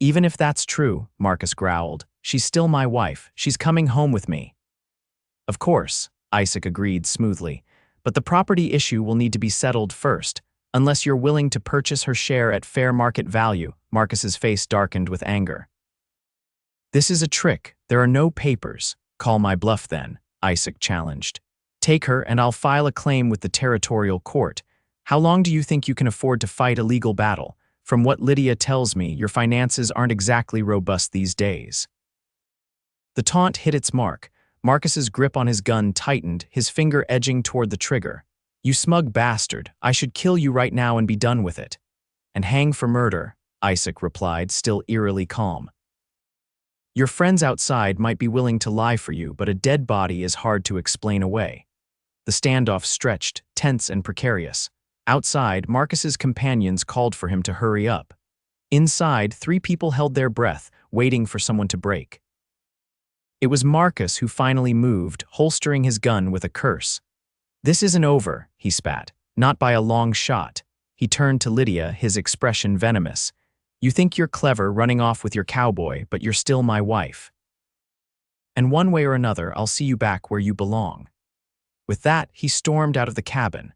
Even if that's true, Marcus growled, she's still my wife. She's coming home with me. Of course, Isaac agreed smoothly, but the property issue will need to be settled first, unless you're willing to purchase her share at fair market value. Marcus's face darkened with anger. This is a trick. There are no papers. Call my bluff then, Isaac challenged. Take her and I'll file a claim with the territorial court. How long do you think you can afford to fight a legal battle? From what Lydia tells me, your finances aren't exactly robust these days. The taunt hit its mark. Marcus's grip on his gun tightened, his finger edging toward the trigger. You smug bastard, I should kill you right now and be done with it. And hang for murder, Isaac replied, still eerily calm. Your friends outside might be willing to lie for you, but a dead body is hard to explain away. The standoff stretched, tense and precarious. Outside, Marcus's companions called for him to hurry up. Inside, 3 people held their breath, waiting for someone to break. It was Marcus who finally moved, holstering his gun with a curse. "This isn't over," he spat. "Not by a long shot." He turned to Lydia, his expression venomous. "You think you're clever running off with your cowboy, but you're still my wife. And one way or another, I'll see you back where you belong." With that, he stormed out of the cabin.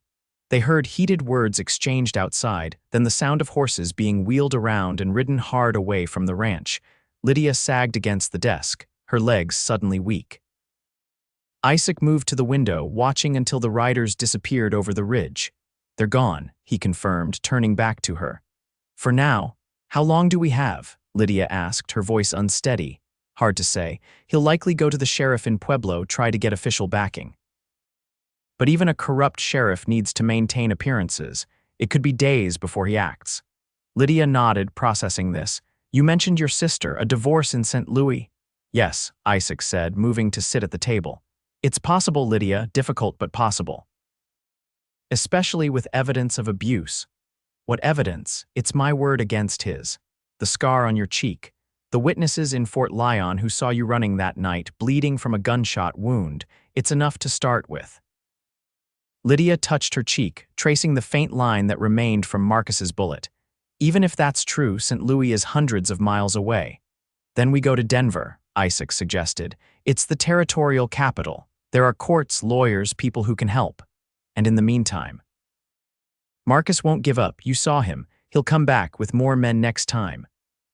They heard heated words exchanged outside, then the sound of horses being wheeled around and ridden hard away from the ranch. Lydia sagged against the desk, her legs suddenly weak. Isaac moved to the window, watching until the riders disappeared over the ridge. "They're gone," he confirmed, turning back to her. "For now. How long do we have?" Lydia asked, her voice unsteady. "Hard to say. He'll likely go to the sheriff in Pueblo, try to get official backing. But even a corrupt sheriff needs to maintain appearances. It could be days before he acts." Lydia nodded, processing this. "You mentioned your sister, a divorce in St. Louis." "Yes," Isaac said, moving to sit at the table. "It's possible, Lydia, difficult but possible. Especially with evidence of abuse." "What evidence?" "It's my word against his. The scar on your cheek. The witnesses in Fort Lyon who saw you running that night, bleeding from a gunshot wound. It's enough to start with." Lydia touched her cheek, tracing the faint line that remained from Marcus's bullet. "Even if that's true, St. Louis is hundreds of miles away." "Then we go to Denver," Isaac suggested. "It's the territorial capital. There are courts, lawyers, people who can help. And in the meantime, Marcus won't give up. You saw him. He'll come back with more men next time."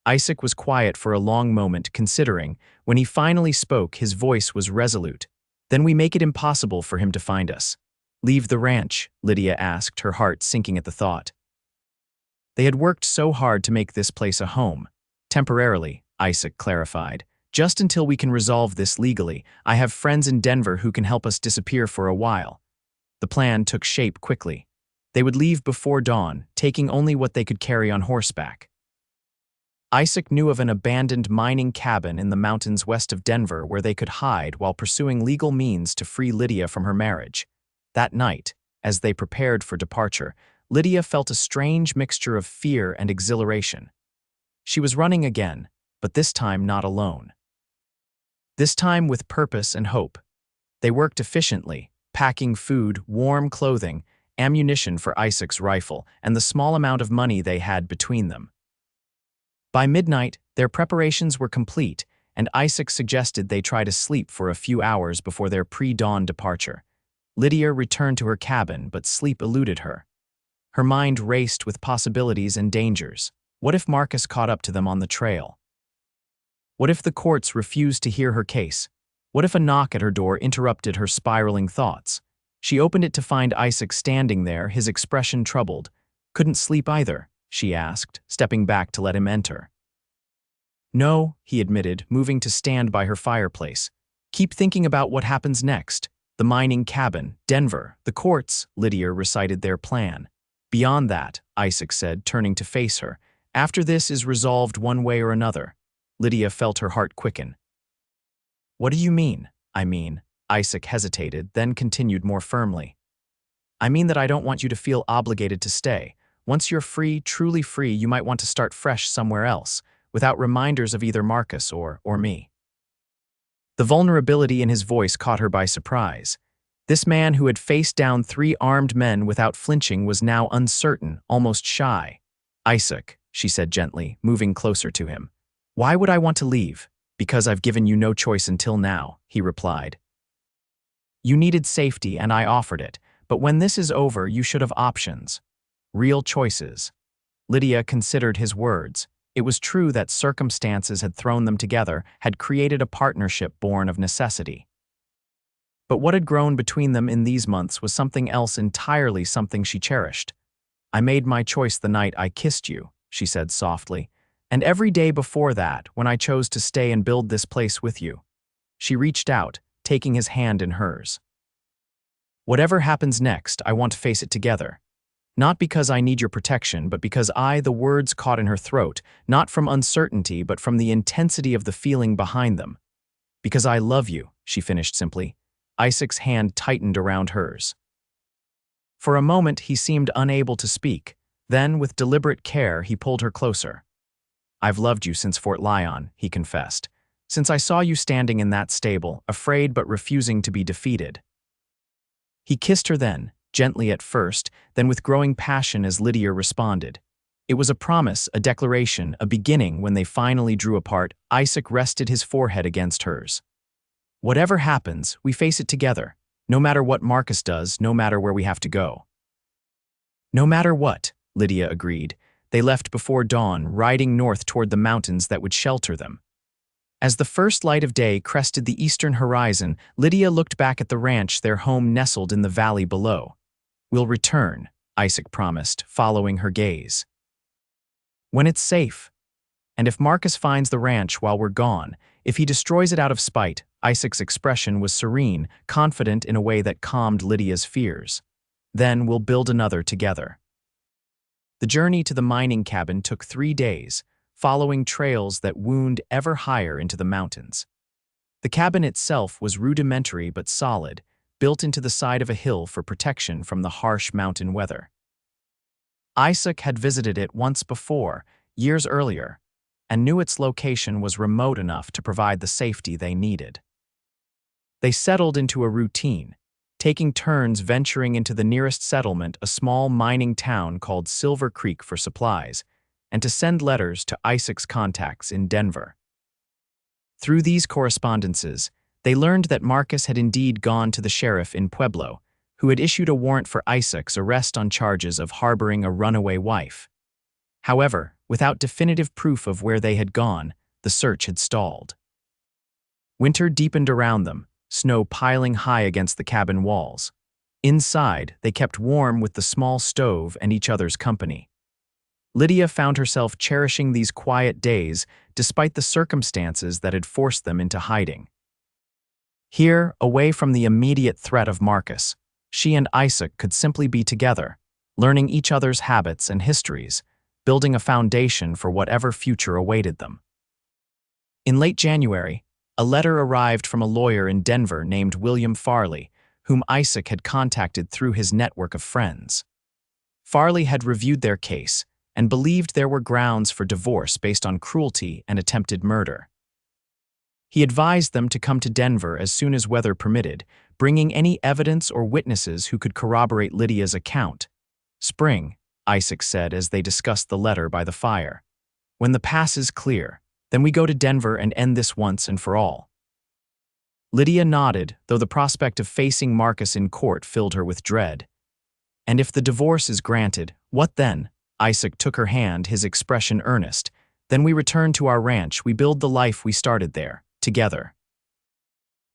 Isaac was quiet for a long moment, considering. When he finally spoke, his voice was resolute. "Then we make it impossible for him to find us." "Leave the ranch?" Lydia asked, her heart sinking at the thought. They had worked so hard to make this place a home. "Temporarily," Isaac clarified. "Just until we can resolve this legally. I have friends in Denver who can help us disappear for a while." The plan took shape quickly. They would leave before dawn, taking only what they could carry on horseback. Isaac knew of an abandoned mining cabin in the mountains west of Denver where they could hide while pursuing legal means to free Lydia from her marriage. That night, as they prepared for departure, Lydia felt a strange mixture of fear and exhilaration. She was running again, but this time not alone. This time with purpose and hope. They worked efficiently, packing food, warm clothing, ammunition for Isaac's rifle, and the small amount of money they had between them. By midnight, their preparations were complete, and Isaac suggested they try to sleep for a few hours before their pre-dawn departure. Lydia returned to her cabin, but sleep eluded her. Her mind raced with possibilities and dangers. What if Marcus caught up to them on the trail? What if the courts refused to hear her case? What if a knock at her door interrupted her spiraling thoughts? She opened it to find Isaac standing there, his expression troubled. "Couldn't sleep either?" she asked, stepping back to let him enter. "No," he admitted, moving to stand by her fireplace. "Keep thinking about what happens next. The mining cabin, Denver, the courts," Lydia recited their plan. "Beyond that," Isaac said, turning to face her, "after this is resolved one way or another." Lydia felt her heart quicken. "What do you mean?" "I mean," Isaac hesitated, then continued more firmly. "I mean that I don't want you to feel obligated to stay. Once you're free, truly free, you might want to start fresh somewhere else, without reminders of either Marcus or me." The vulnerability in his voice caught her by surprise. This man who had faced down 3 armed men without flinching was now uncertain, almost shy. "Isaac," she said gently, moving closer to him. "Why would I want to leave?" "Because I've given you no choice until now," he replied. "You needed safety and I offered it, but when this is over, you should have options. Real choices." Lydia considered his words. It was true that circumstances had thrown them together, had created a partnership born of necessity. But what had grown between them in these months was something else entirely, something she cherished. "I made my choice the night I kissed you," she said softly, "and every day before that, when I chose to stay and build this place with you." She reached out, taking his hand in hers. "Whatever happens next, I want to face it together." Not because I need your protection, but because the words caught in her throat, not from uncertainty, but from the intensity of the feeling behind them. Because I love you, she finished simply. Isaac's hand tightened around hers. For a moment, he seemed unable to speak. Then, with deliberate care, he pulled her closer. I've loved you since Fort Lyon, he confessed. Since I saw you standing in that stable, afraid but refusing to be defeated. He kissed her then, gently at first, then with growing passion as Lydia responded. It was a promise, a declaration, a beginning. When they finally drew apart, Isaac rested his forehead against hers. Whatever happens, we face it together. No matter what Marcus does, no matter where we have to go. No matter what, Lydia agreed. They left before dawn, riding north toward the mountains that would shelter them. As the first light of day crested the eastern horizon, Lydia looked back at the ranch, their home nestled in the valley below. We'll return, Isaac promised, following her gaze. When it's safe. And if Marcus finds the ranch while we're gone, if he destroys it out of spite, Isaac's expression was serene, confident in a way that calmed Lydia's fears. Then we'll build another together. The journey to the mining cabin took 3 days, following trails that wound ever higher into the mountains. The cabin itself was rudimentary but solid, built into the side of a hill for protection from the harsh mountain weather. Isaac had visited it once before, years earlier, and knew its location was remote enough to provide the safety they needed. They settled into a routine, taking turns venturing into the nearest settlement, a small mining town called Silver Creek, for supplies, and to send letters to Isaac's contacts in Denver. Through these correspondences, they learned that Marcus had indeed gone to the sheriff in Pueblo, who had issued a warrant for Isaac's arrest on charges of harboring a runaway wife. However, without definitive proof of where they had gone, the search had stalled. Winter deepened around them, snow piling high against the cabin walls. Inside, they kept warm with the small stove and each other's company. Lydia found herself cherishing these quiet days despite the circumstances that had forced them into hiding. Here, away from the immediate threat of Marcus, she and Isaac could simply be together, learning each other's habits and histories, building a foundation for whatever future awaited them. In late January, a letter arrived from a lawyer in Denver named William Farley, whom Isaac had contacted through his network of friends. Farley had reviewed their case and believed there were grounds for divorce based on cruelty and attempted murder. He advised them to come to Denver as soon as weather permitted, bringing any evidence or witnesses who could corroborate Lydia's account. Spring, Isaac said as they discussed the letter by the fire. When the pass is clear, then we go to Denver and end this once and for all. Lydia nodded, though the prospect of facing Marcus in court filled her with dread. And if the divorce is granted, what then? Isaac took her hand, his expression earnest. Then we return to our ranch, we build the life we started there, together.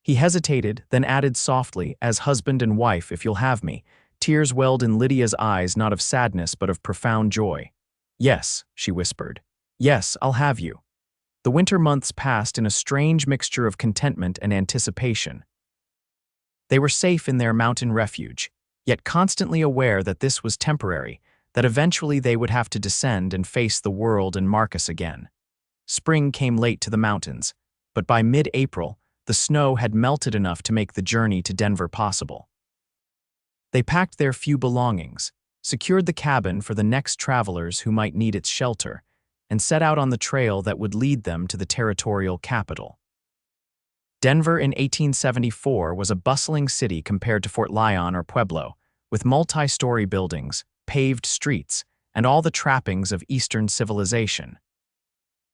He hesitated, then added softly, as husband and wife, if you'll have me. Tears welled in Lydia's eyes, not of sadness but of profound joy. Yes, she whispered. Yes, I'll have you. The winter months passed in a strange mixture of contentment and anticipation. They were safe in their mountain refuge, yet constantly aware that this was temporary, that eventually they would have to descend and face the world and Marcus again. Spring came late to the mountains, but by mid-April, the snow had melted enough to make the journey to Denver possible. They packed their few belongings, secured the cabin for the next travelers who might need its shelter, and set out on the trail that would lead them to the territorial capital. Denver in 1874 was a bustling city compared to Fort Lyon or Pueblo, with multi-story buildings, paved streets, and all the trappings of Eastern civilization.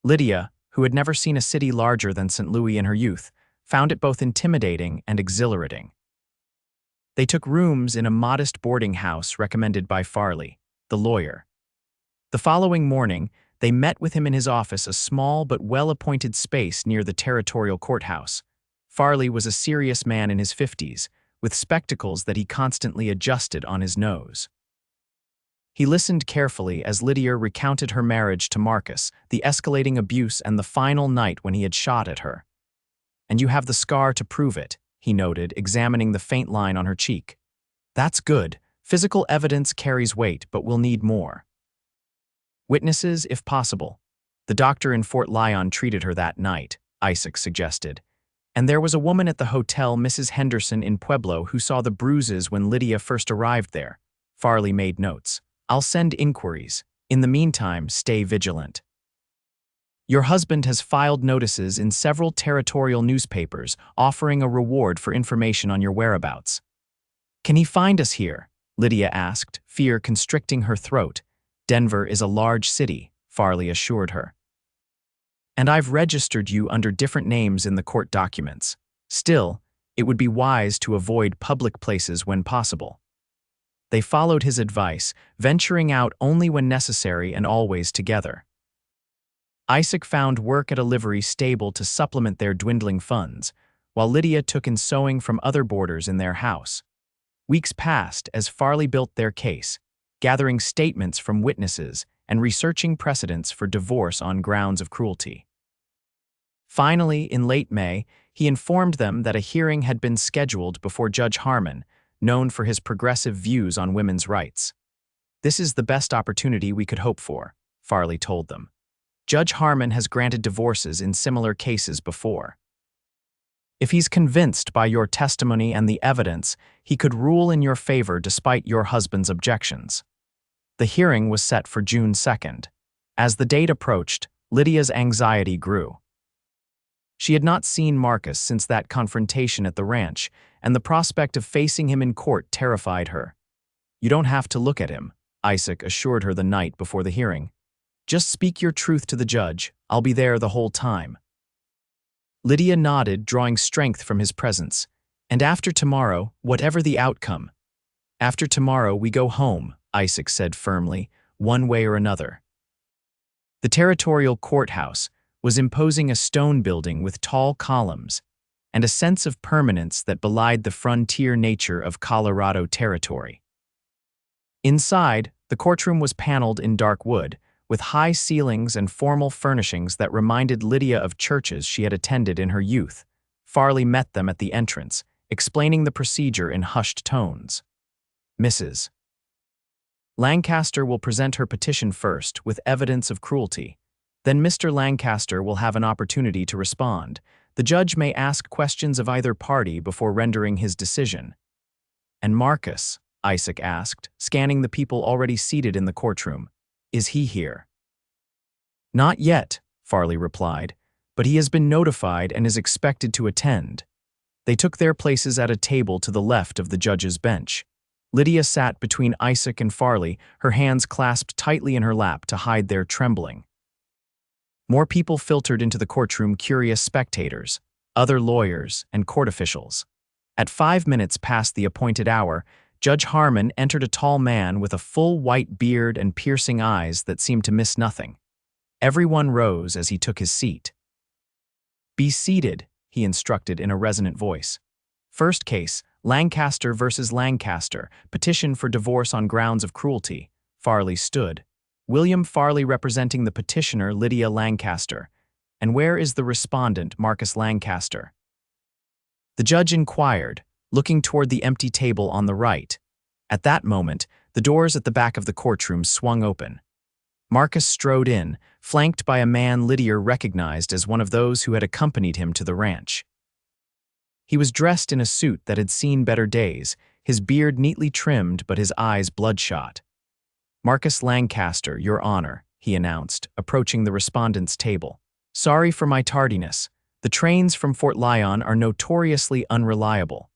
Lydia, who had never seen a city larger than St. Louis in her youth, found it both intimidating and exhilarating. They took rooms in a modest boarding house recommended by Farley, the lawyer. The following morning, they met with him in his office, a small but well-appointed space near the territorial courthouse. Farley was a serious man in his 50s, with spectacles that he constantly adjusted on his nose. He listened carefully as Lydia recounted her marriage to Marcus, the escalating abuse, and the final night when he had shot at her. And you have the scar to prove it, he noted, examining the faint line on her cheek. That's good, Physical evidence carries weight, but we'll need more. Witnesses, if possible. The doctor in Fort Lyon treated her that night, Isaac suggested. And there was a woman at the hotel, Mrs. Henderson in Pueblo, who saw the bruises when Lydia first arrived there. Farley made notes. I'll send inquiries. In the meantime, stay vigilant. Your husband has filed notices in several territorial newspapers offering a reward for information on your whereabouts. Can he find us here? Lydia asked, fear constricting her throat. Denver is a large city, Farley assured her. And I've registered you under different names in the court documents. Still, it would be wise to avoid public places when possible. They followed his advice, venturing out only when necessary and always together. Isaac found work at a livery stable to supplement their dwindling funds, while Lydia took in sewing from other boarders in their house. Weeks passed as Farley built their case, gathering statements from witnesses and researching precedents for divorce on grounds of cruelty. Finally, in late May, he informed them that a hearing had been scheduled before Judge Harmon, known for his progressive views on women's rights. This is the best opportunity we could hope for, Farley told them. Judge Harmon has granted divorces in similar cases before. If he's convinced by your testimony and the evidence, he could rule in your favor despite your husband's objections. The hearing was set for June 2nd. As the date approached, Lydia's anxiety grew. She had not seen Marcus since that confrontation at the ranch, and the prospect of facing him in court terrified her. You don't have to look at him, Isaac assured her the night before the hearing. Just speak your truth to the judge. I'll be there the whole time. Lydia nodded, drawing strength from his presence. And after tomorrow, whatever the outcome. After tomorrow, we go home, Isaac said firmly, one way or another. The territorial courthouse was imposing, a stone building with tall columns and a sense of permanence that belied the frontier nature of Colorado territory. Inside, the courtroom was paneled in dark wood, with high ceilings and formal furnishings that reminded Lydia of churches she had attended in her youth. Farley met them at the entrance, explaining the procedure in hushed tones. Mrs. Lancaster will present her petition first with evidence of cruelty. Then Mr. Lancaster will have an opportunity to respond. The judge may ask questions of either party before rendering his decision. And Marcus, Isaac asked, scanning the people already seated in the courtroom. Is he here? Not yet, Farley replied, but he has been notified and is expected to attend. They took their places at a table to the left of the judge's bench. Lydia sat between Isaac and Farley, her hands clasped tightly in her lap to hide their trembling. More people filtered into the courtroom, curious spectators, other lawyers, and court officials. At 5 minutes past the appointed hour, Judge Harmon entered, a tall man with a full white beard and piercing eyes that seemed to miss nothing. Everyone rose as he took his seat. Be seated, he instructed in a resonant voice. First case, Lancaster versus Lancaster, petition for divorce on grounds of cruelty. Farley stood. William Farley representing the petitioner, Lydia Lancaster. And where is the respondent, Marcus Lancaster? The judge inquired, looking toward the empty table on the right. At that moment, the doors at the back of the courtroom swung open. Marcus strode in, flanked by a man Lydia recognized as one of those who had accompanied him to the ranch. He was dressed in a suit that had seen better days, his beard neatly trimmed but his eyes bloodshot. Marcus Lancaster, Your Honor, he announced, approaching the respondent's table. Sorry for my tardiness. The trains from Fort Lyon are notoriously unreliable.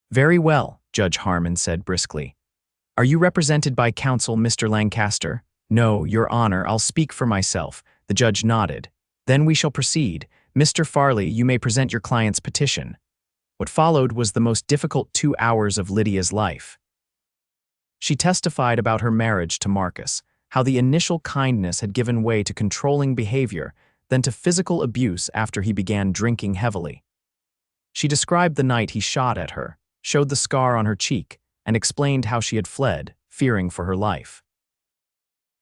Very well, Judge Harmon said briskly. Are you represented by counsel, Mr. Lancaster? No, Your Honor, I'll speak for myself. The judge nodded. Then we shall proceed. Mr. Farley, you may present your client's petition. What followed was the most difficult 2 hours of Lydia's life. She testified about her marriage to Marcus, how the initial kindness had given way to controlling behavior, then to physical abuse after he began drinking heavily. She described the night he shot at her, showed the scar on her cheek, and explained how she had fled, fearing for her life.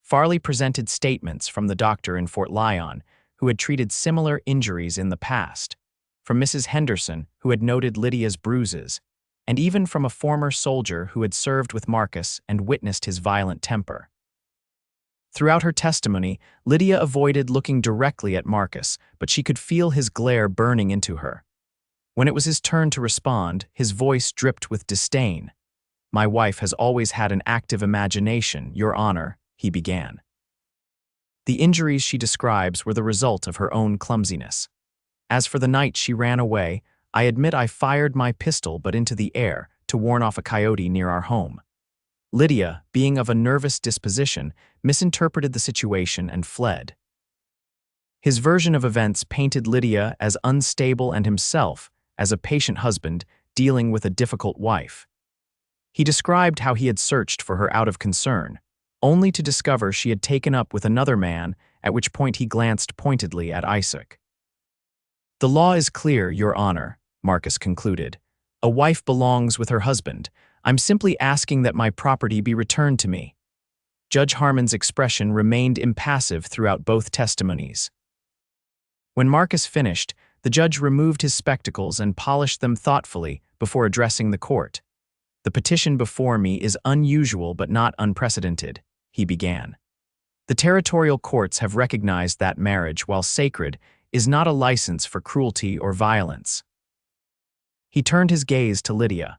Farley presented statements from the doctor in Fort Lyon, who had treated similar injuries in the past, from Mrs. Henderson, who had noted Lydia's bruises, and even from a former soldier who had served with Marcus and witnessed his violent temper. Throughout her testimony, Lydia avoided looking directly at Marcus, but she could feel his glare burning into her. When it was his turn to respond, his voice dripped with disdain. "My wife has always had an active imagination, Your Honor," he began. The injuries she describes were the result of her own clumsiness. "As for the night she ran away, I admit I fired my pistol but into the air to warn off a coyote near our home." Lydia, being of a nervous disposition, misinterpreted the situation and fled. His version of events painted Lydia as unstable and himself as a patient husband dealing with a difficult wife. He described how he had searched for her out of concern, only to discover she had taken up with another man, at which point he glanced pointedly at Isaac. "The law is clear, Your Honor," Marcus concluded. "A wife belongs with her husband. I'm simply asking that my property be returned to me." Judge Harmon's expression remained impassive throughout both testimonies. When Marcus finished, the judge removed his spectacles and polished them thoughtfully before addressing the court. "The petition before me is unusual but not unprecedented," he began. "The territorial courts have recognized that marriage, while sacred, is not a license for cruelty or violence." He turned his gaze to Lydia.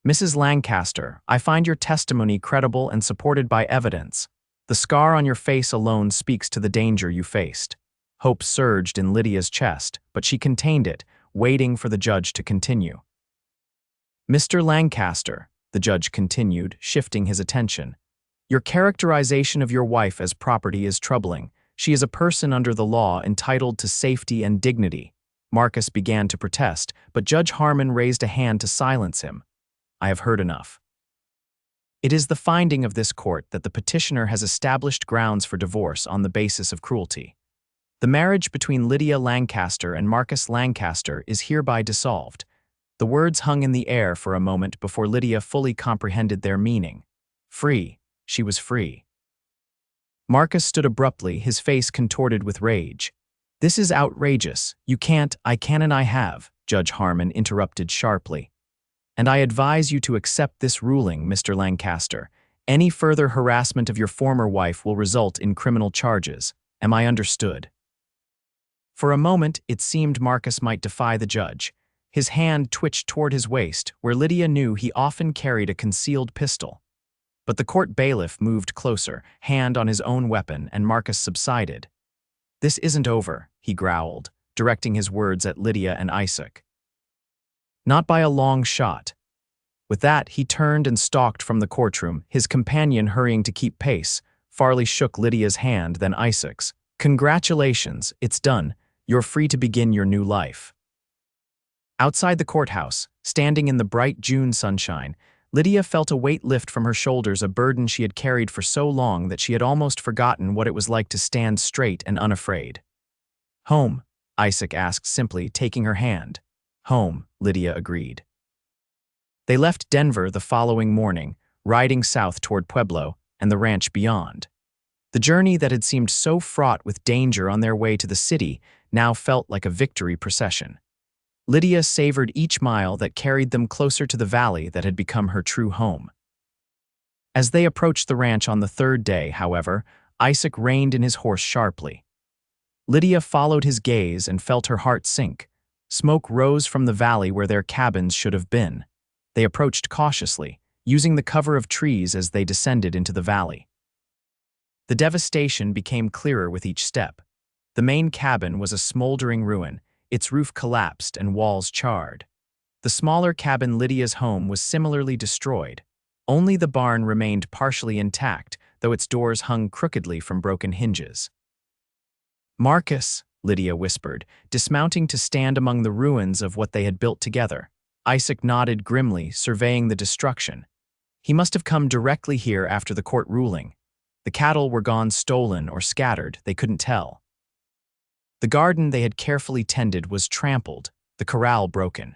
"Mrs. Lancaster, I find your testimony credible and supported by evidence. The scar on your face alone speaks to the danger you faced." Hope surged in Lydia's chest, but she contained it, waiting for the judge to continue. "Mr. Lancaster," the judge continued, shifting his attention, "your characterization of your wife as property is troubling. She is a person under the law entitled to safety and dignity." Marcus began to protest, but Judge Harmon raised a hand to silence him. "I have heard enough. It is the finding of this court that the petitioner has established grounds for divorce on the basis of cruelty. The marriage between Lydia Lancaster and Marcus Lancaster is hereby dissolved." The words hung in the air for a moment before Lydia fully comprehended their meaning. Free. She was free. Marcus stood abruptly, his face contorted with rage. "This is outrageous. You can't, I can and I have," Judge Harmon interrupted sharply. "And I advise you to accept this ruling, Mr. Lancaster. Any further harassment of your former wife will result in criminal charges. Am I understood?" For a moment, it seemed Marcus might defy the judge. His hand twitched toward his waist, where Lydia knew he often carried a concealed pistol. But the court bailiff moved closer, hand on his own weapon, and Marcus subsided. "This isn't over," he growled, directing his words at Lydia and Isaac. "Not by a long shot." With that, he turned and stalked from the courtroom, his companion hurrying to keep pace. Farley shook Lydia's hand, then Isaac's. "Congratulations, it's done. You're free to begin your new life." Outside the courthouse, standing in the bright June sunshine, Lydia felt a weight lift from her shoulders, a burden she had carried for so long that she had almost forgotten what it was like to stand straight and unafraid. "Home?" Isaac asked simply, taking her hand. "Home," Lydia agreed. They left Denver the following morning, riding south toward Pueblo and the ranch beyond. The journey that had seemed so fraught with danger on their way to the city now felt like a victory procession. Lydia savored each mile that carried them closer to the valley that had become her true home. As they approached the ranch on the third day, however, Isaac reined in his horse sharply. Lydia followed his gaze and felt her heart sink. Smoke rose from the valley where their cabins should have been. They approached cautiously, using the cover of trees as they descended into the valley. The devastation became clearer with each step. The main cabin was a smoldering ruin, its roof collapsed and walls charred. The smaller cabin, Lydia's home, was similarly destroyed. Only the barn remained partially intact, though its doors hung crookedly from broken hinges. "Marcus," Lydia whispered, dismounting to stand among the ruins of what they had built together. Isaac nodded grimly, surveying the destruction. He must have come directly here after the court ruling. The cattle were gone, stolen or scattered, they couldn't tell. The garden they had carefully tended was trampled, the corral broken.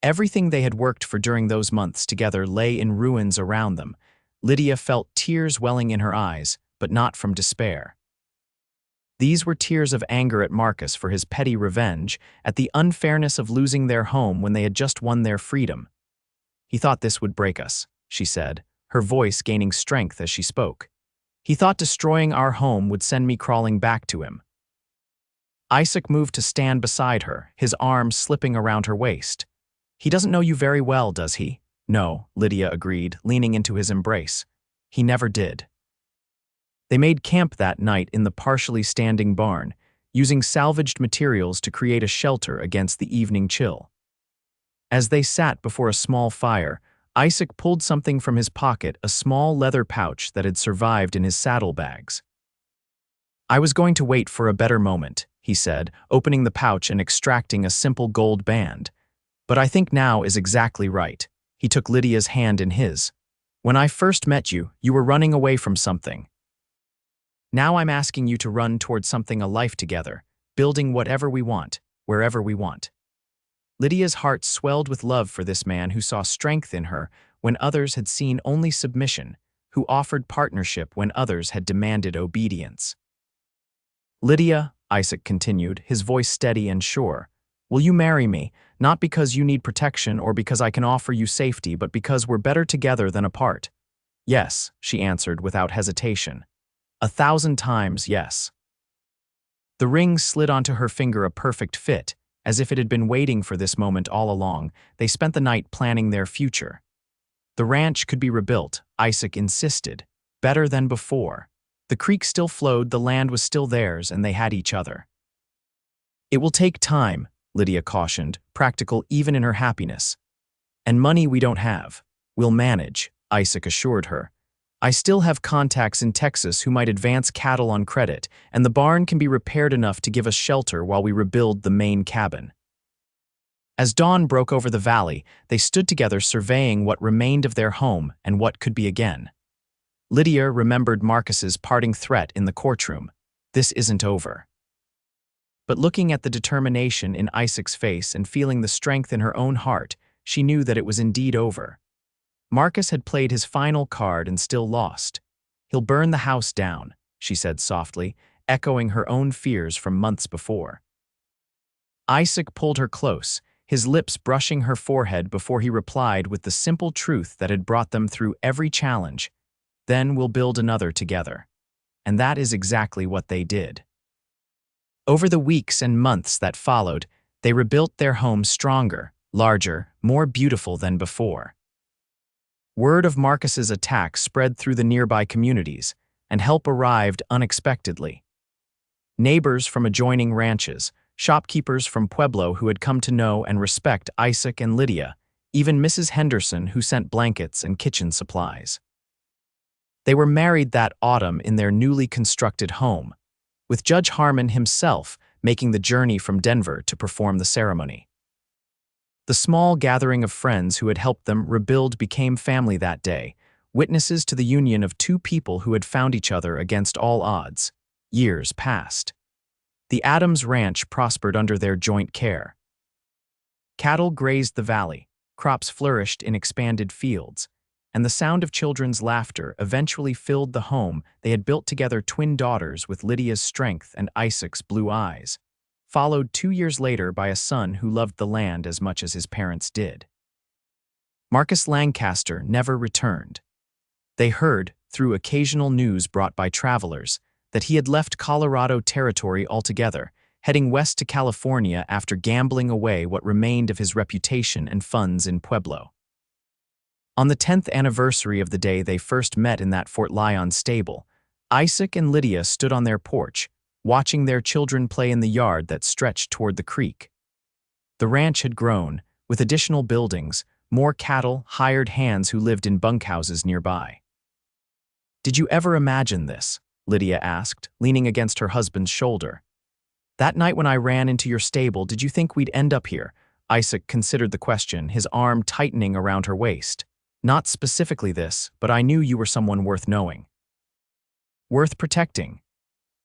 Everything they had worked for during those months together lay in ruins around them. Lydia felt tears welling in her eyes, but not from despair. These were tears of anger at Marcus for his petty revenge, at the unfairness of losing their home when they had just won their freedom. He thought this would break us, she said, her voice gaining strength as she spoke. He thought destroying our home would send me crawling back to him. Isaac moved to stand beside her, his arms slipping around her waist. He doesn't know you very well, does he? No, Lydia agreed, leaning into his embrace. He never did. They made camp that night in the partially standing barn, using salvaged materials to create a shelter against the evening chill. As they sat before a small fire, Isaac pulled something from his pocket, a small leather pouch that had survived in his saddlebags. I was going to wait for a better moment, he said, opening the pouch and extracting a simple gold band. But I think now is exactly right. He took Lydia's hand in his. When I first met you, you were running away from something. Now I'm asking you to run towards something, a life together, building whatever we want, wherever we want. Lydia's heart swelled with love for this man who saw strength in her when others had seen only submission, who offered partnership when others had demanded obedience. Lydia, Isaac continued, his voice steady and sure, will you marry me, not because you need protection or because I can offer you safety, but because we're better together than apart? Yes, she answered without hesitation. 1,000 times yes. The ring slid onto her finger, a perfect fit, as if it had been waiting for this moment all along. They spent the night planning their future. The ranch could be rebuilt, Isaac insisted, better than before. The creek still flowed, the land was still theirs, and they had each other. It will take time, Lydia cautioned, practical even in her happiness. And money we don't have. We'll manage, Isaac assured her. I still have contacts in Texas who might advance cattle on credit, and the barn can be repaired enough to give us shelter while we rebuild the main cabin. As dawn broke over the valley, they stood together surveying what remained of their home and what could be again. Lydia remembered Marcus's parting threat in the courtroom. This isn't over. But looking at the determination in Isaac's face and feeling the strength in her own heart, she knew that it was indeed over. Marcus had played his final card and still lost. He'll burn the house down, she said softly, echoing her own fears from months before. Isaac pulled her close, his lips brushing her forehead before he replied with the simple truth that had brought them through every challenge. Then we'll build another together. And that is exactly what they did. Over the weeks and months that followed, they rebuilt their home stronger, larger, more beautiful than before. Word of Marcus's attack spread through the nearby communities, and help arrived unexpectedly. Neighbors from adjoining ranches, shopkeepers from Pueblo who had come to know and respect Isaac and Lydia, even Mrs. Henderson who sent blankets and kitchen supplies. They were married that autumn in their newly constructed home, with Judge Harmon himself making the journey from Denver to perform the ceremony. The small gathering of friends who had helped them rebuild became family that day, witnesses to the union of two people who had found each other against all odds. Years passed. The Adams Ranch prospered under their joint care. Cattle grazed the valley, crops flourished in expanded fields, and the sound of children's laughter eventually filled the home they had built together, twin daughters with Lydia's strength and Isaac's blue eyes, followed 2 years later by a son who loved the land as much as his parents did. Marcus Lancaster never returned. They heard, through occasional news brought by travelers, that he had left Colorado territory altogether, heading west to California after gambling away what remained of his reputation and funds in Pueblo. On the 10th anniversary of the day they first met in that Fort Lyon stable, Isaac and Lydia stood on their porch, watching their children play in the yard that stretched toward the creek. The ranch had grown, with additional buildings, more cattle, hired hands who lived in bunkhouses nearby. "Did you ever imagine this?" Lydia asked, leaning against her husband's shoulder. "That night when I ran into your stable, did you think we'd end up here?" Isaac considered the question, his arm tightening around her waist. "Not specifically this, but I knew you were someone worth knowing. Worth protecting."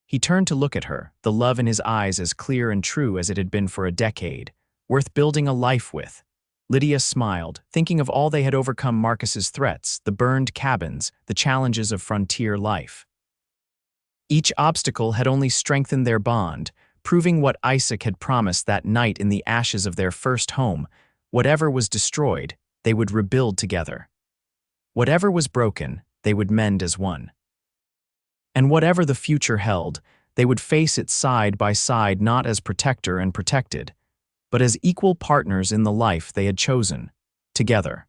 He turned to look at her, the love in his eyes as clear and true as it had been for a decade. Worth building a life with. Lydia smiled, thinking of all they had overcome: Marcus's threats, the burned cabins, the challenges of frontier life. Each obstacle had only strengthened their bond, proving what Isaac had promised that night in the ashes of their first home: whatever was destroyed, they would rebuild together. Whatever was broken, they would mend as one. And whatever the future held, they would face it side by side, not as protector and protected, but as equal partners in the life they had chosen, together.